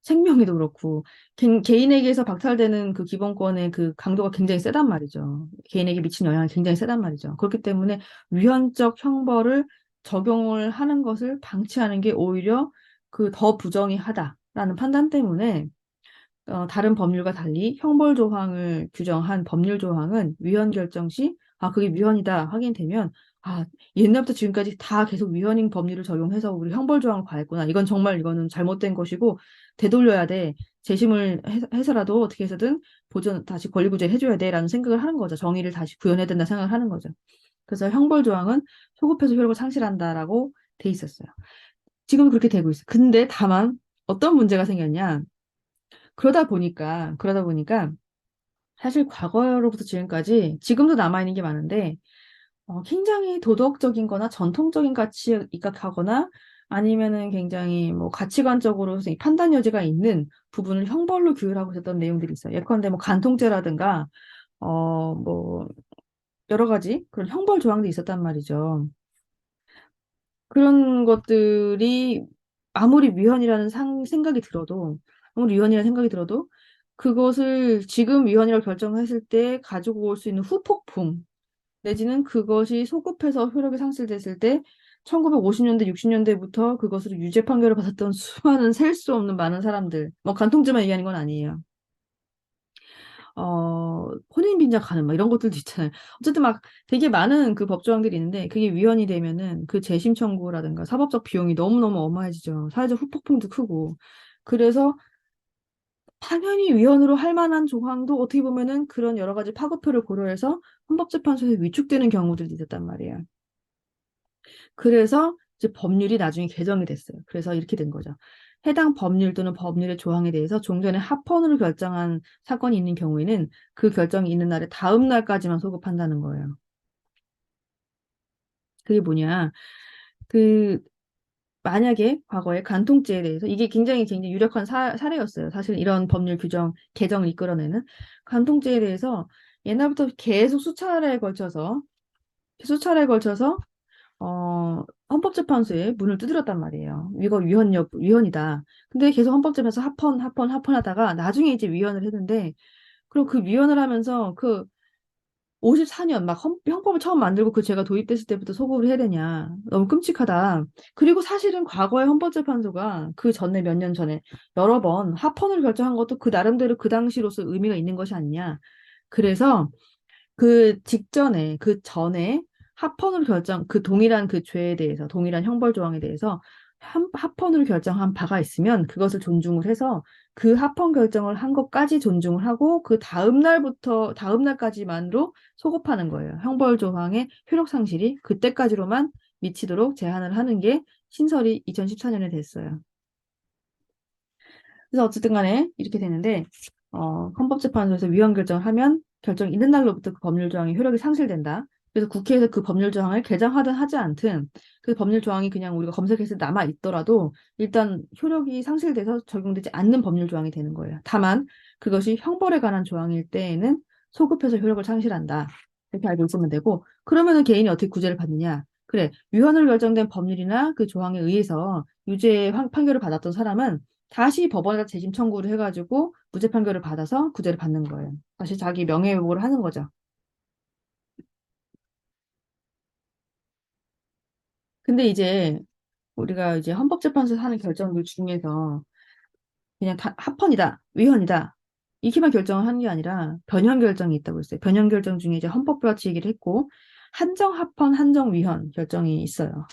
생명에도 그렇고 개인에게서 박탈되는 그 기본권의 그 강도가 굉장히 세단 말이죠. 개인에게 미친 영향이 굉장히 세단 말이죠. 그렇기 때문에 위헌적 형벌을 적용을 하는 것을 방치하는 게 오히려 그 더 부정의하다라는 판단 때문에 다른 법률과 달리 형벌 조항을 규정한 법률 조항은 위헌 결정 시, 그게 위헌이다 확인되면, 옛날부터 지금까지 다 계속 위헌인 법률을 적용해서 우리 형벌 조항을 과했구나. 이거는 잘못된 것이고, 되돌려야 돼. 재심을 해서라도 어떻게 해서든 다시 권리구제 해줘야 돼. 라는 생각을 하는 거죠. 정의를 다시 구현해야 된다 생각을 하는 거죠. 그래서 형벌 조항은 소급해서 효력을 상실한다라고 돼 있었어요. 지금 그렇게 되고 있어요. 근데 다만 어떤 문제가 생겼냐? 그러다 보니까 사실 과거로부터 지금까지 지금도 남아있는 게 많은데 굉장히 도덕적인 거나 전통적인 가치에 입각하거나 아니면은 굉장히 뭐 가치관적으로 판단 여지가 있는 부분을 형벌로 규율하고 있었던 내용들이 있어요. 예컨대 뭐 간통죄라든가 뭐 여러 가지 그런 형벌 조항들이 있었단 말이죠. 그런 것들이 생각이 들어도, 아무리 위헌이라는 생각이 들어도, 그것을 지금 위헌이라고 결정했을 때 가지고 올 수 있는 후폭풍, 내지는 그것이 소급해서 효력이 상실됐을 때, 1950년대, 60년대부터 그것으로 유죄 판결을 받았던 수많은 셀 수 없는 많은 사람들, 뭐 간통죄만 얘기하는 건 아니에요. 혼인빈자 가능, 막 이런 것들도 있잖아요. 어쨌든 막 되게 많은 그 법조항들이 있는데, 그게 위헌이 되면은 그 재심 청구라든가 사법적 비용이 너무너무 어마해지죠. 사회적 후폭풍도 크고. 그래서 당연히 위헌으로 할 만한 조항도 어떻게 보면은 그런 여러 가지 파급효를 고려해서 헌법재판소에서 위축되는 경우들이 있었단 말이에요. 그래서 이제 법률이 나중에 개정이 됐어요. 그래서 이렇게 된 거죠. 해당 법률 또는 법률의 조항에 대해서 종전에 합헌으로 결정한 사건이 있는 경우에는 그 결정이 있는 날에 다음 날까지만 소급한다는 거예요. 그게 뭐냐? 그 만약에 과거에 간통죄에 대해서 이게 굉장히 유력한 사례였어요. 사실 이런 법률 규정 개정을 이끌어내는 간통죄에 대해서 옛날부터 계속 수차례에 걸쳐서 헌법재판소에 문을 두드렸단 말이에요. 이거 위헌이다. 근데 계속 헌법재판소 합헌하다가 나중에 이제 위헌을 했는데, 그리고 그 위헌을 하면서 그 54년 막 형법을 처음 만들고 그 죄가 도입됐을 때부터 소급을 해야 되냐. 너무 끔찍하다. 그리고 사실은 과거의 헌법재판소가 그 전에 몇 년 전에 여러 번 합헌을 결정한 것도 그 나름대로 그 당시로서 의미가 있는 것이 아니냐. 그래서 그 전에 그 동일한 그 죄에 대해서, 동일한 형벌 조항에 대해서 합헌으로 결정한 바가 있으면 그것을 존중을 해서 그 합헌 결정을 한 것까지 존중을 하고 그 다음 날까지만으로 소급하는 거예요. 형벌 조항의 효력 상실이 그때까지로만 미치도록 제한을 하는 게 신설이 2014년에 됐어요. 그래서 어쨌든 간에 이렇게 되는데, 헌법재판소에서 위헌 결정을 하면 결정 있는 날로부터 그 법률 조항이 효력이 상실된다. 그래서 국회에서 그 법률 조항을 개정하든 하지 않든 그 법률 조항이 그냥 우리가 검색해서 남아 있더라도 일단 효력이 상실돼서 적용되지 않는 법률 조항이 되는 거예요. 다만 그것이 형벌에 관한 조항일 때에는 소급해서 효력을 상실한다. 이렇게 알고 있으면 되고, 그러면은 개인이 어떻게 구제를 받느냐? 그래, 위헌으로 결정된 법률이나 그 조항에 의해서 유죄 판결을 받았던 사람은 다시 법원에다 재심 청구를 해가지고 무죄 판결을 받아서 구제를 받는 거예요. 다시 자기 명예회복을 하는 거죠. 근데 이제 우리가 이제 헌법재판소에서 하는 결정들 중에서 그냥 합헌이다, 위헌이다 이렇게만 결정을 하는 게 아니라 변형 결정이 있다고 했어요. 변형 결정 중에 이제 헌법부같이 얘기를 했고 한정 합헌, 한정 위헌 결정이 있어요.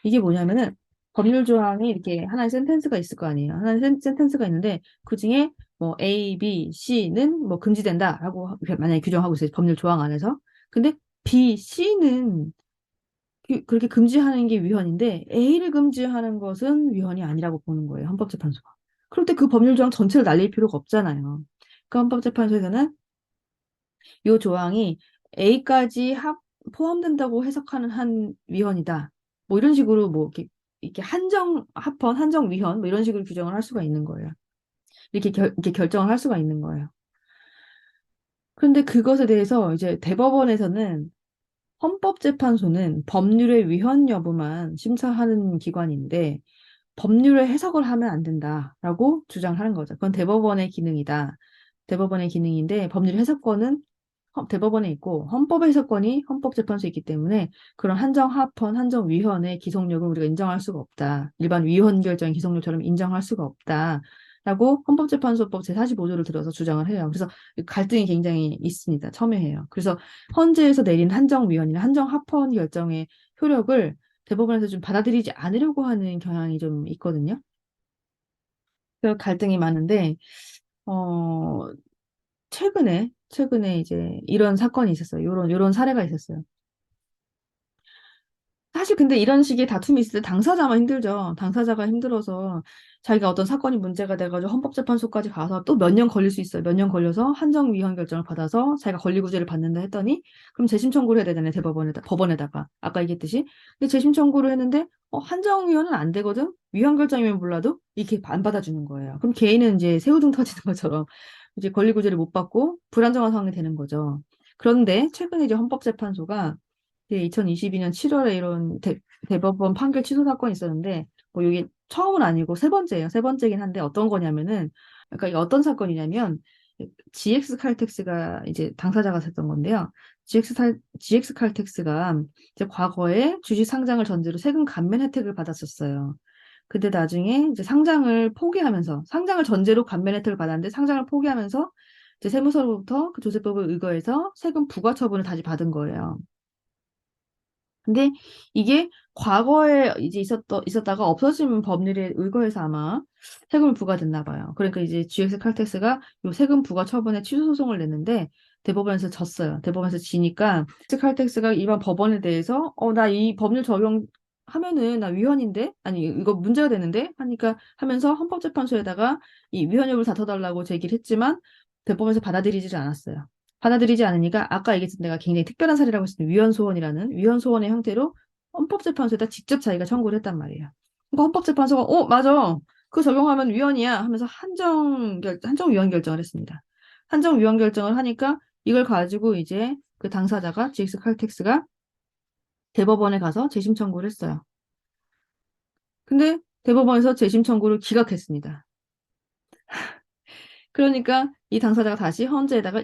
이게 뭐냐면은 법률 조항이 이렇게 하나의 센텐스가 있을 거 아니에요. 하나의 센텐스가 있는데 그 중에 뭐 A, B, C는 뭐 금지된다라고 만약에 규정하고 있어요. 법률 조항 안에서. 근데 B, C는 그렇게 금지하는 게 위헌인데 A를 금지하는 것은 위헌이 아니라고 보는 거예요. 헌법재판소가. 그럴 때 그 법률 조항 전체를 날릴 필요가 없잖아요. 그 헌법재판소에서는 이 조항이 A까지 포함된다고 해석하는 한 위헌이다. 뭐 이런 식으로 뭐 이렇게 한정 합헌, 한정 위헌 뭐 이런 식으로 규정을 할 수가 있는 거예요. 이렇게 결정을 할 수가 있는 거예요. 그런데 그것에 대해서 이제 대법원에서는 헌법재판소는 법률의 위헌 여부만 심사하는 기관인데 법률의 해석을 하면 안 된다라고 주장하는 거죠. 그건 대법원의 기능이다. 대법원의 기능인데 법률 해석권은 대법원에 있고 헌법 해석권이 헌법재판소에 있기 때문에 그런 한정 합헌, 한정 위헌의 기속력을 우리가 인정할 수가 없다. 일반 위헌 결정의 기속력처럼 인정할 수가 없다. 라고 헌법재판소법 제45조를 들어서 주장을 해요. 그래서 갈등이 굉장히 있습니다. 첨예해요. 그래서 헌재에서 내린 한정 위헌이나 한정 합헌 결정의 효력을 대법원에서 좀 받아들이지 않으려고 하는 경향이 좀 있거든요. 그래서 갈등이 많은데, 어, 최근에 이제 이런 사건이 있었어요. 요런 사례가 있었어요. 사실 근데 이런 식의 다툼이 있을 때 당사자만 힘들죠. 당사자가 힘들어서 자기가 어떤 사건이 문제가 돼가지고 헌법재판소까지 가서 또 몇 년 걸릴 수 있어요. 몇 년 걸려서 한정위헌 결정을 받아서 자기가 권리구제를 받는다 했더니 그럼 재심 청구를 해야 되잖아요. 법원에다가. 아까 얘기했듯이. 근데 재심 청구를 했는데 한정위헌은 안 되거든. 위헌 결정이면 몰라도 이렇게 안 받아주는 거예요. 그럼 개인은 이제 새우등 터지는 것처럼 이제 권리구제를 못 받고 불안정한 상황이 되는 거죠. 그런데 최근에 이제 헌법재판소가 2022년 7월에 이런 대법원 판결 취소 사건이 있었는데, 뭐 이게 처음은 아니고 세 번째예요. 세 번째긴 한데 어떤 거냐면은, 그러니까 이게 어떤 사건이냐면, GX 칼텍스가 이제 당사자가 됐던 건데요. GX 칼텍스가 이제 과거에 주식 상장을 전제로 세금 감면 혜택을 받았었어요. 근데 나중에 이제 상장을 포기하면서, 상장을 전제로 감면 혜택을 받았는데 상장을 포기하면서 이제 세무서로부터 그 조세법을 의거해서 세금 부과 처분을 다시 받은 거예요. 근데 이게 과거에 이제 있었다가 없어진 법률에 의거해서 아마 세금을 부과됐나 봐요. 그러니까 이제 GX 칼텍스가 요 세금 부과 처분에 취소 소송을 냈는데 대법원에서 졌어요. 대법원에서 지니까 GX 칼텍스가 일반 법원에 대해서 나 이 법률 적용하면은 나 위헌인데 아니 이거 문제가 되는데 하니까 하면서 헌법재판소에다가 이 위헌 여부를 다퉈달라고 제기를 했지만 대법원에서 받아들이지 않았어요. 받아들이지 않으니까 아까 얘기했던 내가 굉장히 특별한 사례라고 했을 때 위헌소원이라는 위헌소원의 형태로 헌법재판소에다 직접 자기가 청구를 했단 말이에요. 그러니까 헌법재판소가 맞아. 그 적용하면 위헌이야 하면서 한정 위헌 결정을 했습니다. 한정 위헌 결정을 하니까 이걸 가지고 이제 그 당사자가 GX 칼텍스가 대법원에 가서 재심 청구를 했어요. 근데 대법원에서 재심 청구를 기각했습니다. 그러니까 이 당사자가 다시 헌재에다가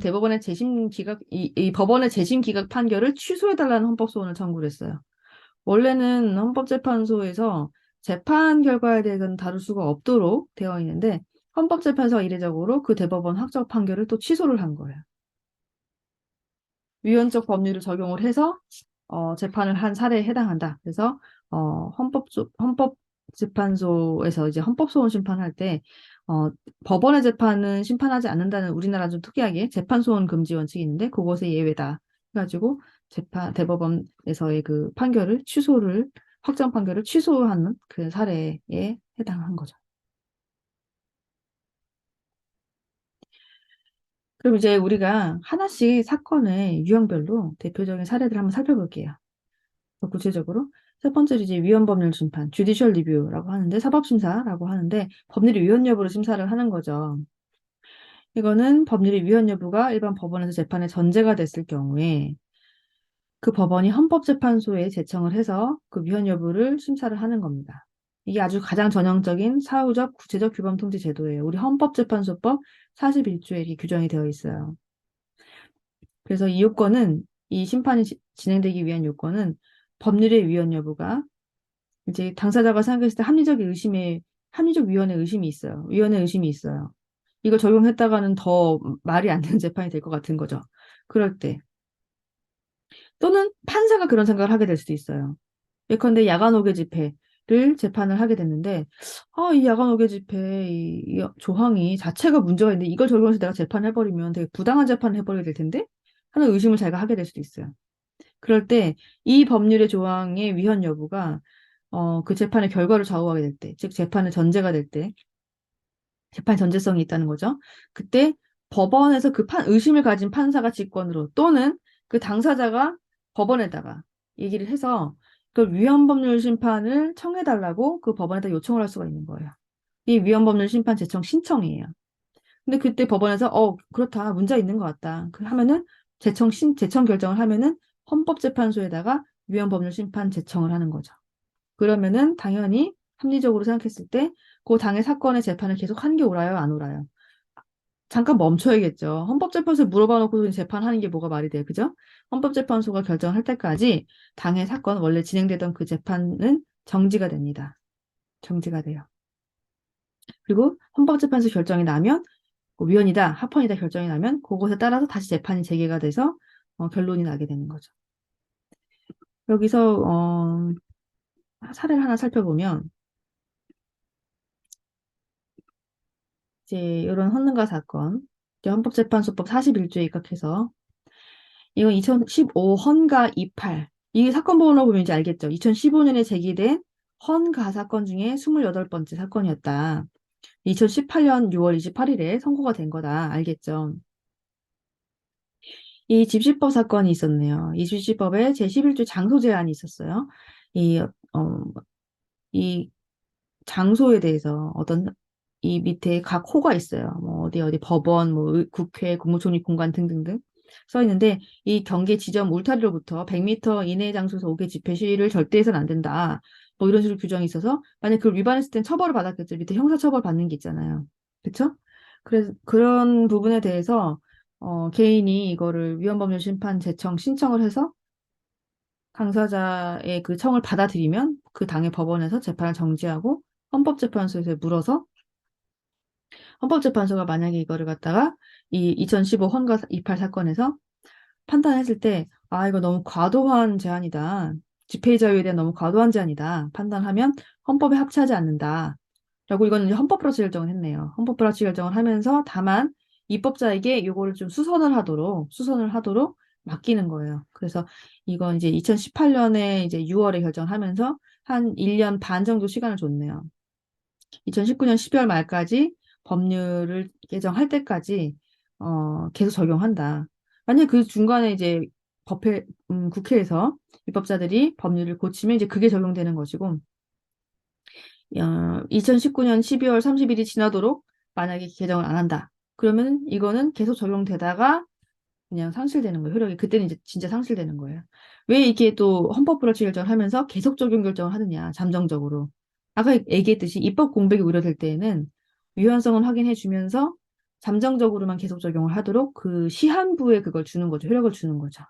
대법원의 재심 기각, 이 법원의 재심 기각 판결을 취소해달라는 헌법소원을 청구를 했어요. 원래는 헌법재판소에서 재판 결과에 대해서는 다룰 수가 없도록 되어 있는데, 헌법재판소가 이례적으로 그 대법원 확정 판결을 또 취소를 한 거예요. 위헌적 법률을 적용을 해서 재판을 한 사례에 해당한다. 그래서 헌법재판소에서 이제 헌법소원 심판할 때 법원의 재판은 심판하지 않는다는 우리나라 좀 특이하게 재판소원 금지 원칙이 있는데 그것의 예외다. 해가지고 대법원에서의 그 확정 판결을 취소하는 그 사례에 해당한 거죠. 그럼 이제 우리가 하나씩 사건의 유형별로 대표적인 사례들을 한번 살펴볼게요. 더 구체적으로 첫 번째로 이제 위헌법률 심판, 주디셜 리뷰라고 하는데 사법심사라고 하는데 법률의 위헌 여부를 심사를 하는 거죠. 이거는 법률의 위헌 여부가 일반 법원에서 재판의 전제가 됐을 경우에 그 법원이 헌법재판소에 제청을 해서 그 위헌 여부를 심사를 하는 겁니다. 이게 아주 가장 전형적인 사후적 구체적 규범 통지 제도예요. 우리 헌법재판소법 41조에 이렇게 규정이 되어 있어요. 그래서 이 심판이 진행되기 위한 요건은 법률의 위헌 여부가 이제 당사자가 생각했을 때 합리적 위헌의 의심이 있어요. 위헌의 의심이 있어요. 이걸 적용했다가는 더 말이 안 되는 재판이 될 것 같은 거죠. 그럴 때. 또는 판사가 그런 생각을 하게 될 수도 있어요. 예컨대 야간오개 집회를 재판을 하게 됐는데, 이 야간오개 집회 이 조항이 자체가 문제가 있는데 이걸 적용해서 내가 재판해버리면 되게 부당한 재판을 해버리게 될 텐데 하는 의심을 자기가 하게 될 수도 있어요. 그럴 때 이 법률의 조항의 위헌 여부가 그 재판의 결과를 좌우하게 될 때, 즉 재판의 전제가 될 때, 재판 전제성이 있다는 거죠. 그때 법원에서 그 의심을 가진 판사가 직권으로 또는 그 당사자가 법원에다가 얘기를 해서 그 위헌법률 심판을 청해달라고 그 법원에다 요청을 할 수가 있는 거예요. 이 위헌법률 심판 제청 신청이에요. 근데 그때 법원에서 그렇다 문제 있는 것 같다. 하면은 제청 결정을 하면은 헌법재판소에다가 위헌법률 심판 제청을 하는 거죠. 그러면은 당연히 합리적으로 생각했을 때 그 당의 사건의 재판을 계속 하는 게 옳아요, 안 옳아요? 잠깐 멈춰야겠죠. 헌법재판소에 물어봐 놓고 재판하는 게 뭐가 말이 돼요, 그죠? 헌법재판소가 결정할 때까지 당의 사건 원래 진행되던 그 재판은 정지가 됩니다. 정지가 돼요. 그리고 헌법재판소 결정이 나면 위헌이다, 합헌이다 결정이 나면 그것에 따라서 다시 재판이 재개가 돼서 결론이 나게 되는 거죠. 여기서 사례를 하나 살펴보면 이제 이런 헌능가 사건, 이제 헌법재판소법 41조에 입각해서 이건 2015 헌가 28. 이 사건 번호 보면 이제 알겠죠. 2015년에 제기된 헌가 사건 중에 28번째 사건이었다. 2018년 6월 28일에 선고가 된 거다. 알겠죠. 이 집시법 사건이 있었네요. 이 집시법에 제11조 장소 제한이 있었어요. 이, 어, 이 장소에 대해서 이 밑에 각 호가 있어요. 뭐 어디 법원, 뭐 국회, 국무총리 공간 등등등 써 있는데 이 경계 지점 울타리로부터 100m 이내 장소에서 5개 집회 시위를 절대 해서는 안 된다. 뭐 이런 식으로 규정이 있어서 만약 그걸 위반했을 땐 처벌을 받았겠죠. 밑에 형사처벌 받는 게 있잖아요. 그렇죠? 그래서 그런 부분에 대해서 개인이 이거를 위헌법률 심판 제청 신청을 해서 당사자의 그 청을 받아들이면 그 당의 법원에서 재판을 정지하고 헌법재판소에서 물어서 헌법재판소가 만약에 이거를 갖다가 이 2015 헌가 28 사건에서 판단했을 때, 이거 너무 과도한 제한이다. 집회의 자유에 대한 너무 과도한 제한이다. 판단하면 헌법에 합치하지 않는다. 라고 이거는 이제 헌법 불합치 결정을 했네요. 헌법 불합치 결정을 하면서 다만 입법자에게 이거를 좀 수선을 하도록 맡기는 거예요. 그래서 이건 이제 2018년에 이제 6월에 결정을 하면서 한 1년 반 정도 시간을 줬네요. 2019년 12월 말까지 법률을 개정할 때까지 계속 적용한다. 만약 그 중간에 이제 국회에서 입법자들이 법률을 고치면 이제 그게 적용되는 것이고 2019년 12월 30일이 지나도록 만약에 개정을 안 한다. 그러면 이거는 계속 적용되다가 그냥 상실되는 거예요. 효력이 그때는 이제 진짜 상실되는 거예요. 왜 이게 또 헌법 불합치 결정을 하면서 계속 적용 결정을 하느냐, 잠정적으로. 아까 얘기했듯이 입법 공백이 우려될 때에는 유연성을 확인해 주면서 잠정적으로만 계속 적용을 하도록 그 시한부에 그걸 주는 거죠. 효력을 주는 거죠.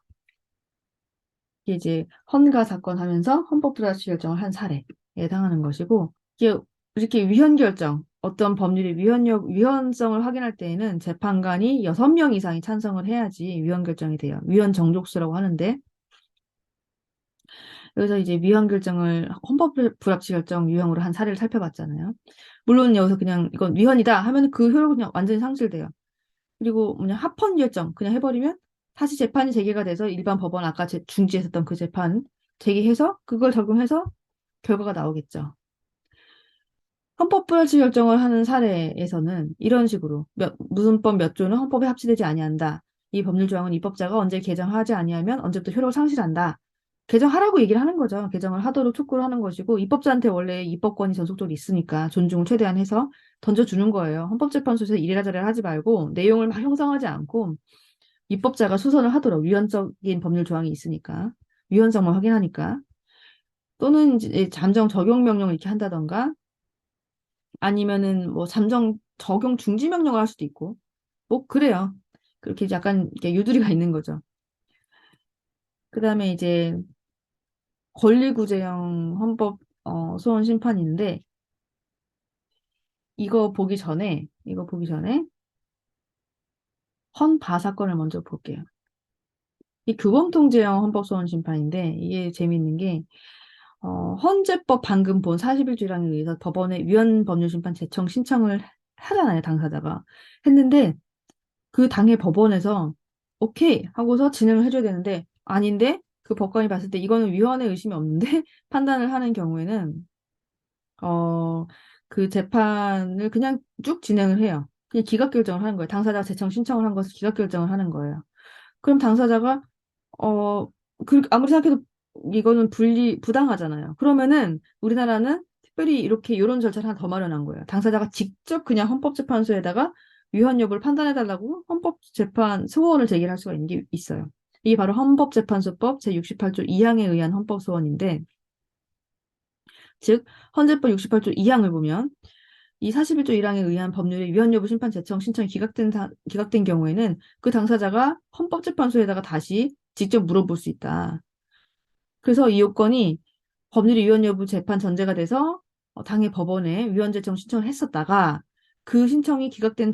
이게 이제 헌가 사건 하면서 헌법 불합치 결정을 한 사례에 해당하는 것이고 이게 이렇게 위헌 결정, 어떤 법률의 위헌성을 확인할 때에는 재판관이 6명 이상이 찬성을 해야지 위헌 결정이 돼요. 위헌 정족수라고 하는데 여기서 이제 위헌 결정을 헌법 불합치 결정 유형으로 한 사례를 살펴봤잖아요. 물론 여기서 그냥 이건 위헌이다 하면 그 효력은 그냥 완전히 상실돼요. 그리고 그냥 합헌 결정 그냥 해버리면 다시 재판이 재개가 돼서 일반 법원 아까 중지했었던 그 재판 재개해서 그걸 적용해서 결과가 나오겠죠. 헌법 불합치 결정을 하는 사례에서는 이런 식으로 무슨법 몇 조는 헌법에 합치되지 아니한다. 이 법률 조항은 입법자가 언제 개정하지 아니하면 언제부터 효력을 상실한다. 개정하라고 얘기를 하는 거죠. 개정을 하도록 촉구를 하는 것이고 입법자한테 원래 입법권이 전속적으로 있으니까 존중을 최대한 해서 던져주는 거예요. 헌법재판소에서 이래라 저래라 하지 말고 내용을 막 형성하지 않고 입법자가 수선을 하도록 위헌적인 법률 조항이 있으니까 위헌성만 확인하니까 또는 이제 잠정 적용 명령을 이렇게 한다던가 아니면은 뭐 잠정 적용 중지 명령을 할 수도 있고 뭐 그래요. 그렇게 약간 이렇게 유두리가 있는 거죠. 그다음에 이제 권리구제형 헌법 소원 심판인데 이거 보기 전에 헌바 사건을 먼저 볼게요. 이 규범통제형 헌법소원 심판인데 이게 재밌는 게 헌재법 방금 본 41조량에 의해서 법원에 위헌 법률심판 제청 신청을 하잖아요, 당사자가. 했는데 그 당해 법원에서 오케이 하고서 진행을 해줘야 되는데 아닌데 그 법관이 봤을 때 이거는 위헌의 의심이 없는데 판단을 하는 경우에는 어, 그 재판을 그냥 쭉 진행을 해요. 그냥 기각 결정을 하는 거예요. 당사자가 재청 신청을 한 것을 기각 결정을 하는 거예요. 그럼 당사자가 어, 아무리 생각해도 이거는 부당하잖아요. 그러면은 우리나라는 특별히 이렇게 이런 절차를 하나 더 마련한 거예요. 당사자가 직접 그냥 헌법재판소에다가 위헌 여부를 판단해달라고 헌법재판 소원을 제기할 수가 있는 게 있어요. 이게 바로 헌법재판소법 제68조 2항에 의한 헌법소원인데, 즉 헌재법 68조 2항을 보면 이 41조 1항에 의한 법률의 위헌 여부 심판 제청 신청이 기각된 경우에는 그 당사자가 헌법재판소에다가 다시 직접 물어볼 수 있다. 그래서 이 요건이 법률의 위헌 여부 재판 전제가 돼서 당해 법원에 위헌 제청 신청을 했었다가 그 신청이 기각된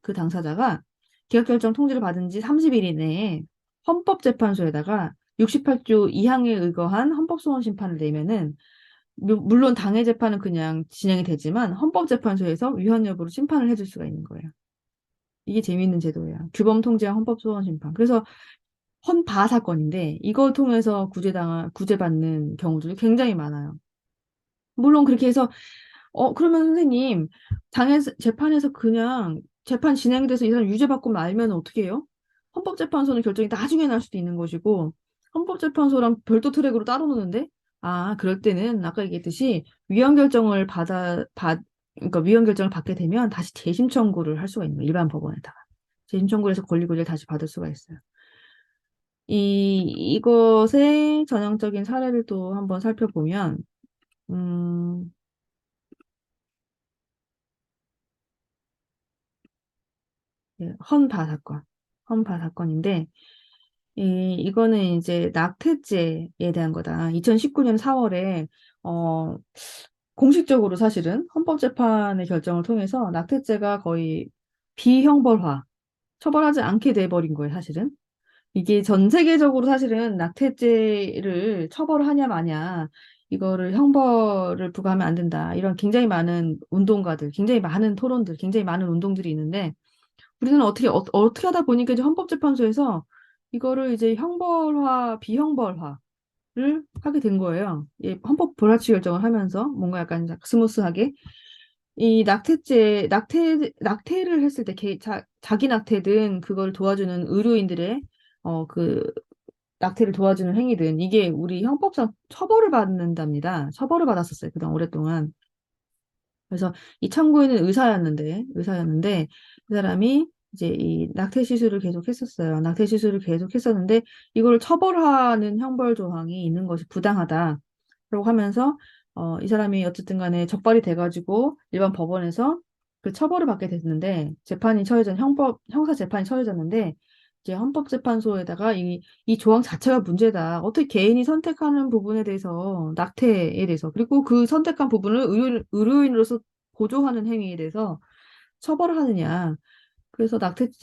그 당사자가 기각 결정 통지를 받은 지 30일 이내에 헌법재판소에다가 68조 2항에 의거한 헌법소원 심판을 내면은 물론 당해 재판은 그냥 진행이 되지만 헌법재판소에서 위헌 여부를 심판을 해줄 수가 있는 거예요. 이게 재미있는 제도예요. 규범 통제와 헌법소원 심판. 그래서 헌바 사건인데 이걸 통해서 구제받는 경우들이 굉장히 많아요. 물론 그렇게 해서 그러면 선생님 재판에서 그냥 재판 진행돼서 이 사람 유죄받고 말면 어떻게 해요? 헌법재판소는 결정이 나중에 날 수도 있는 것이고 헌법재판소랑 별도 트랙으로 따로 노는데 그럴 때는 아까 얘기했듯이 그러니까 위헌 결정을 받게 되면 다시 재심 청구를 할 수가 있는 거예요. 일반 법원에다가 재심 청구를 해서 권리구제를 다시 받을 수가 있어요. 이것의 전형적인 사례를 또 한번 살펴보면, 음, 예, 헌바 사건인데, 이거는 이제 낙태죄에 대한 거다. 2019년 4월에, 어, 공식적으로 사실은 헌법재판의 결정을 통해서 낙태죄가 거의 비형벌화, 처벌하지 않게 돼버린 거예요, 사실은. 이게 전 세계적으로 사실은 낙태죄를 처벌하냐 마냐 이거를 형벌을 부과하면 안 된다. 이런 굉장히 많은 운동가들, 굉장히 많은 토론들, 굉장히 많은 운동들이 있는데 우리는 어떻게 하다 보니까 이제 헌법재판소에서 이거를 이제 형벌화, 비형벌화를 하게 된 거예요. 헌법 불합치 결정을 하면서 뭔가 약간 스무스하게 이 낙태를 했을 때 자기 낙태든 그걸 도와주는 의료인들의 그 낙태를 도와주는 행위든 이게 우리 형법상 처벌을 받는답니다. 처벌을 받았었어요. 그동안 오랫동안. 그래서 이 참고인은 의사였는데 그 사람이 이제 이 낙태 시술을 계속 했었어요. 낙태 시술을 계속 했었는데 이걸 처벌하는 형벌 조항이 있는 것이 부당하다라고 하면서 이 사람이 어쨌든 간에 적발이 돼가지고 일반 법원에서 그 처벌을 받게 됐는데 형사 재판이 처해졌는데 이제 헌법재판소에다가 이 조항 자체가 문제다. 어떻게 개인이 선택하는 부분에 대해서 낙태에 대해서 그리고 그 선택한 부분을 의료인으로서 보조하는 행위에 대해서 처벌을 하느냐. 그래서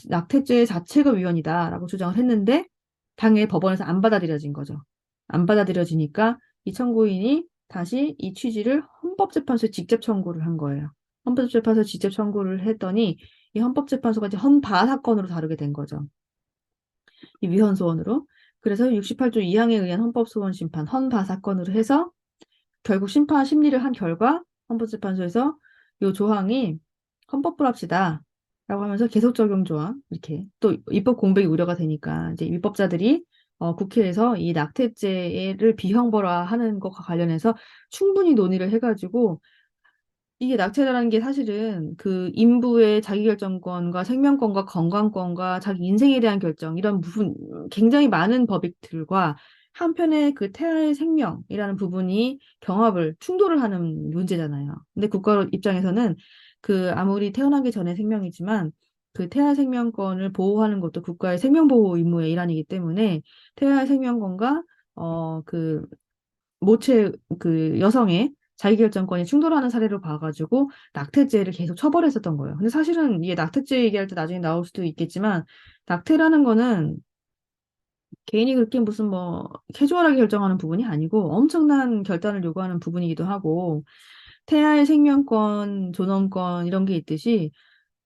낙태죄 자체가 위헌이다라고 주장을 했는데 당일 법원에서 안 받아들여진 거죠. 안 받아들여지니까 이 청구인이 다시 이 취지를 헌법재판소에 직접 청구를 한 거예요. 헌법재판소에 직접 청구를 했더니 이 헌법재판소가 이제 헌바 사건으로 다루게 된 거죠. 이 위헌 소원으로. 그래서 68조 2항에 의한 헌법소원 심판 헌바 사건으로 해서 결국 심판 심리를 한 결과 헌법재판소에서 이 조항이 헌법 불합치다 라고 하면서 계속 적용 조항 이렇게 또 입법 공백이 우려가 되니까 이제 입법자들이 국회에서 이 낙태죄를 비형벌화하는 것과 관련해서 충분히 논의를 해가지고 이게 낙태라는 게 사실은 그 인부의 자기결정권과 생명권과 건강권과 자기 인생에 대한 결정 이런 부분 굉장히 많은 법익들과 한편의 그 태아의 생명이라는 부분이 충돌을 하는 문제잖아요. 근데 국가 입장에서는 그 아무리 태어나기 전에 생명이지만 그 태아 생명권을 보호하는 것도 국가의 생명보호 의무의 일환이기 때문에 태아의 생명권과 그 모체 그 여성의 자기결정권이 충돌하는 사례로 봐가지고 낙태죄를 계속 처벌했었던 거예요. 근데 사실은 이게 낙태죄 얘기할 때 나중에 나올 수도 있겠지만 낙태라는 거는 개인이 그렇게 무슨 뭐 캐주얼하게 결정하는 부분이 아니고 엄청난 결단을 요구하는 부분이기도 하고 태아의 생명권, 존엄권 이런 게 있듯이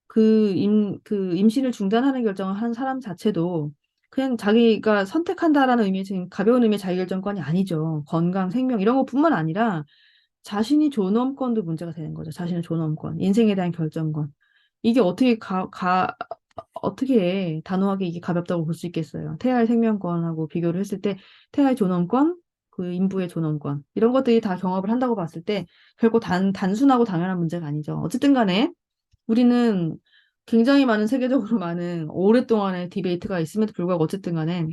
그 임신을 중단하는 결정을 한 사람 자체도 그냥 자기가 선택한다라는 의미의 지금 가벼운 의미의 자기결정권이 아니죠. 건강, 생명 이런 것뿐만 아니라 자신이 존엄권도 문제가 되는 거죠. 자신의 존엄권, 인생에 대한 결정권. 이게 어떻게 단호하게 이게 가볍다고 볼 수 있겠어요. 태아의 생명권하고 비교를 했을 때 태아의 존엄권, 그 인부의 존엄권 이런 것들이 다 경합을 한다고 봤을 때 결코 단순하고 당연한 문제가 아니죠. 어쨌든 간에 우리는 굉장히 많은 세계적으로 많은 오랫동안의 디베이트가 있음에도 불구하고 어쨌든 간에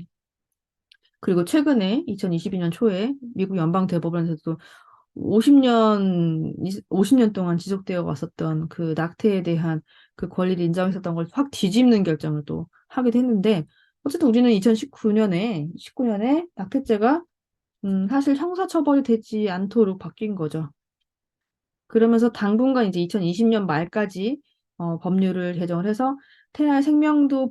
그리고 최근에 2022년 초에 미국 연방 대법원에서도 50년, 50년 동안 지속되어 왔었던 그 낙태에 대한 그 권리를 인정했었던 걸 확 뒤집는 결정을 또 하기도 했는데, 어쨌든 우리는 19년에 낙태죄가, 사실 형사처벌이 되지 않도록 바뀐 거죠. 그러면서 당분간 이제 2020년 말까지 법률을 개정을 해서 태아의 생명도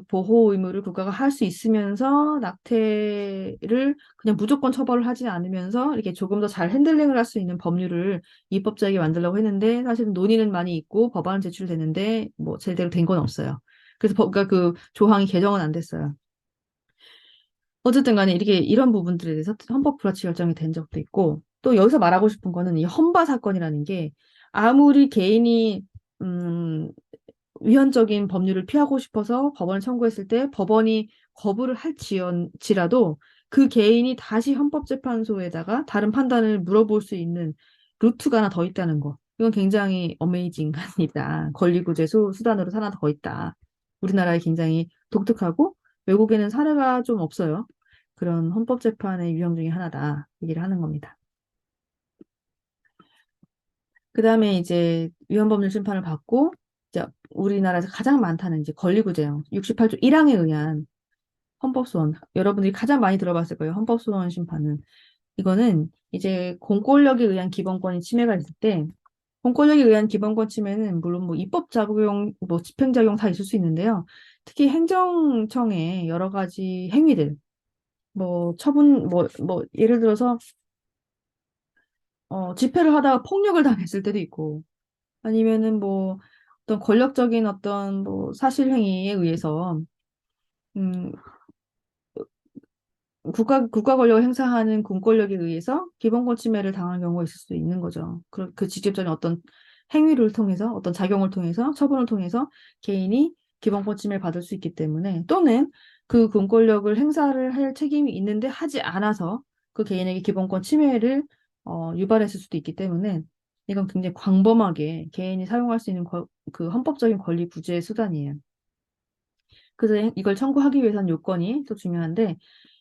보호 의무를 국가가 할 수 있으면서 낙태를 그냥 무조건 처벌을 하지 않으면서 이렇게 조금 더 잘 핸들링을 할 수 있는 법률을 입법자에게 만들려고 했는데 사실은 논의는 많이 있고 법안은 제출됐는데 뭐 제대로 된 건 없어요. 그래서 그러니까 그 조항이 개정은 안 됐어요. 어쨌든 간에 이렇게 이런 부분들에 대해서 헌법 불합치 결정이 된 적도 있고 또 여기서 말하고 싶은 거는 이 헌바 사건이라는 게 아무리 개인이 음, 위헌적인 법률을 피하고 싶어서 법원을 청구했을 때 법원이 거부를 할지라도 그 개인이 다시 헌법재판소에다가 다른 판단을 물어볼 수 있는 루트가 하나 더 있다는 거. 이건 굉장히 어메이징합니다. 권리구제 수단으로 하나 더 있다. 우리나라에 굉장히 독특하고 외국에는 사례가 좀 없어요. 그런 헌법재판의 유형 중에 하나다. 얘기를 하는 겁니다. 그 다음에 이제 위헌법률 심판을 받고, 이제 우리나라에서 가장 많다는 이제 권리구제형 68조 1항에 의한 헌법소원. 여러분들이 가장 많이 들어봤을 거예요. 헌법소원 심판은. 이거는 이제 공권력에 의한 기본권이 침해가 있을 때, 공권력에 의한 기본권 침해는 물론 뭐 입법작용, 뭐 집행작용 다 있을 수 있는데요. 특히 행정청의 여러 가지 행위들, 뭐 처분, 예를 들어서 집회를 하다가 폭력을 당했을 때도 있고, 아니면은 뭐 어떤 권력적인 어떤 뭐 사실 행위에 의해서 음, 국가 권력을 행사하는 공권력에 의해서 기본권 침해를 당한 경우가 있을 수 있는 거죠. 그 직접적인 어떤 행위를 통해서 어떤 작용을 통해서 처분을 통해서 개인이 기본권 침해를 받을 수 있기 때문에 또는 그 공권력을 행사를 할 책임이 있는데 하지 않아서 그 개인에게 기본권 침해를 유발했을 수도 있기 때문에 이건 굉장히 광범하게 개인이 사용할 수 있는 그 헌법적인 권리 구제 수단이에요. 그래서 이걸 청구하기 위해서는 요건이 또 중요한데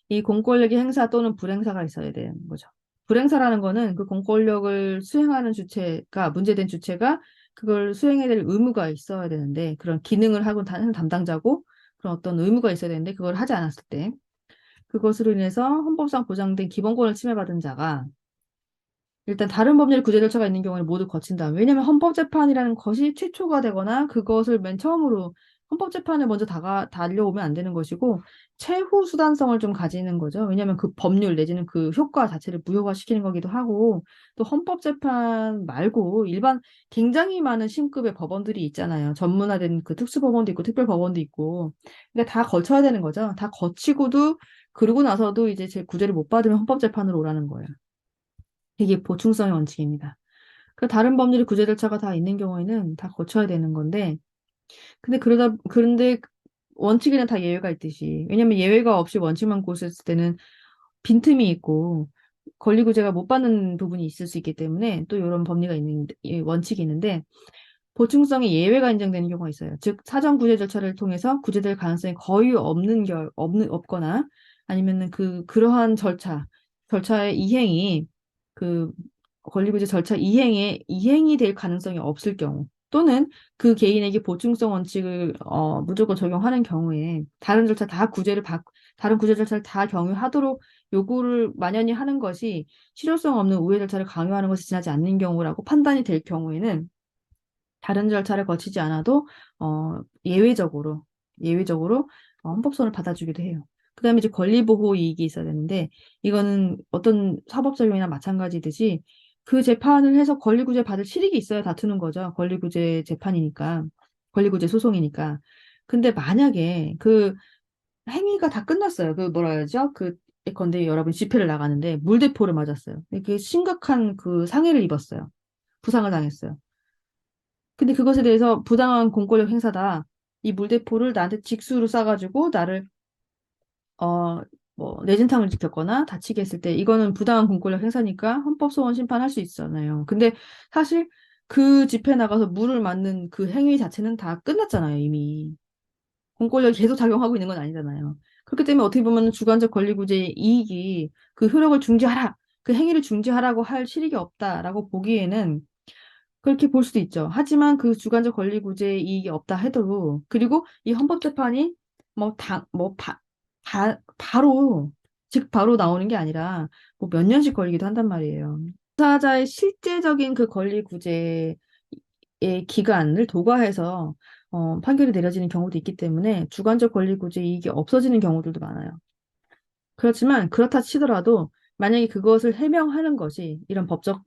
이 공권력의 행사 또는 불행사가 있어야 되는 거죠. 불행사라는 거는 그 공권력을 수행하는 주체가 문제된 주체가 그걸 수행해야 될 의무가 있어야 되는데 그런 기능을 하고 하는 담당자고 그런 어떤 의무가 있어야 되는데 그걸 하지 않았을 때 그것으로 인해서 헌법상 보장된 기본권을 침해받은 자가 일단 다른 법률 구제 절차가 있는 경우를 모두 거친 다음 왜냐하면 헌법재판이라는 것이 최초가 되거나 그것을 맨 처음으로 헌법재판에 먼저 달려오면 안 되는 것이고 최후 수단성을 좀 가지는 거죠. 왜냐하면 그 법률 내지는 그 효과 자체를 무효화시키는 거기도 하고 또 헌법재판 말고 일반 굉장히 많은 신급의 법원들이 있잖아요. 전문화된 그 특수법원도 있고 특별법원도 있고 그러니까 다 거쳐야 되는 거죠. 다 거치고도 그러고 나서도 이제 제 구제를 못 받으면 헌법재판으로 오라는 거예요. 이게 보충성의 원칙입니다. 그 다른 법률이 구제 절차가 다 있는 경우에는 다 거쳐야 되는 건데, 그런데 원칙에는 다 예외가 있듯이, 왜냐면 예외가 없이 원칙만 고수했을 때는 빈틈이 있고, 권리 구제가 못 받는 부분이 있을 수 있기 때문에 또 이런 원칙이 있는데, 보충성의 예외가 인정되는 경우가 있어요. 즉, 사전 구제 절차를 통해서 구제될 가능성이 거의 없거나, 아니면은 그러한 절차의 이행이 그 권리구제 절차 이행이 될 가능성이 없을 경우 또는 그 개인에게 보충성 원칙을 무조건 적용하는 경우에 다른 구제 절차를 다 경유하도록 요구를 만연히 하는 것이 실효성 없는 우회 절차를 강요하는 것이 지나지 않는 경우라고 판단이 될 경우에는 다른 절차를 거치지 않아도 예외적으로 헌법소원을 받아주기도 해요. 그다음에 이제 권리보호 이익이 있어야 되는데 이거는 어떤 사법적용이나 마찬가지듯이 그 재판을 해서 권리구제 받을 실익이 있어야 다투는 거죠. 권리구제 재판이니까, 권리구제 소송이니까. 근데 만약에 그 행위가 다 끝났어요. 그 뭐라 해야죠? 그 예컨대 여러분 집회를 나가는데 물대포를 맞았어요. 그 심각한 그 상해를 입었어요. 부상을 당했어요. 근데 그것에 대해서 부당한 공권력 행사다. 이 물대포를 나한테 직수로 쏴가지고 나를 어 뭐 뇌진탕을 지켰거나 다치게 했을 때 이거는 부당한 공권력 행사니까 헌법소원 심판할 수 있잖아요. 근데 사실 그 집회 나가서 물을 맞는 그 행위 자체는 다 끝났잖아요, 이미. 공권력이 계속 작용하고 있는 건 아니잖아요. 그렇기 때문에 어떻게 보면 주관적 권리구제의 이익이 그 효력을 중지하라, 그 행위를 중지하라고 할 실익이 없다라고 보기에는 그렇게 볼 수도 있죠. 하지만 그 주관적 권리구제의 이익이 없다 해도, 그리고 이 헌법재판이 뭐, 바로, 즉, 바로 나오는 게 아니라 뭐 몇 년씩 걸리기도 한단 말이에요. 당사자의 실제적인 그 권리구제의 기간을 도과해서 판결이 내려지는 경우도 있기 때문에 주관적 권리구제 이익이 없어지는 경우들도 많아요. 그렇지만 그렇다 치더라도 만약에 그것을 해명하는 것이 이런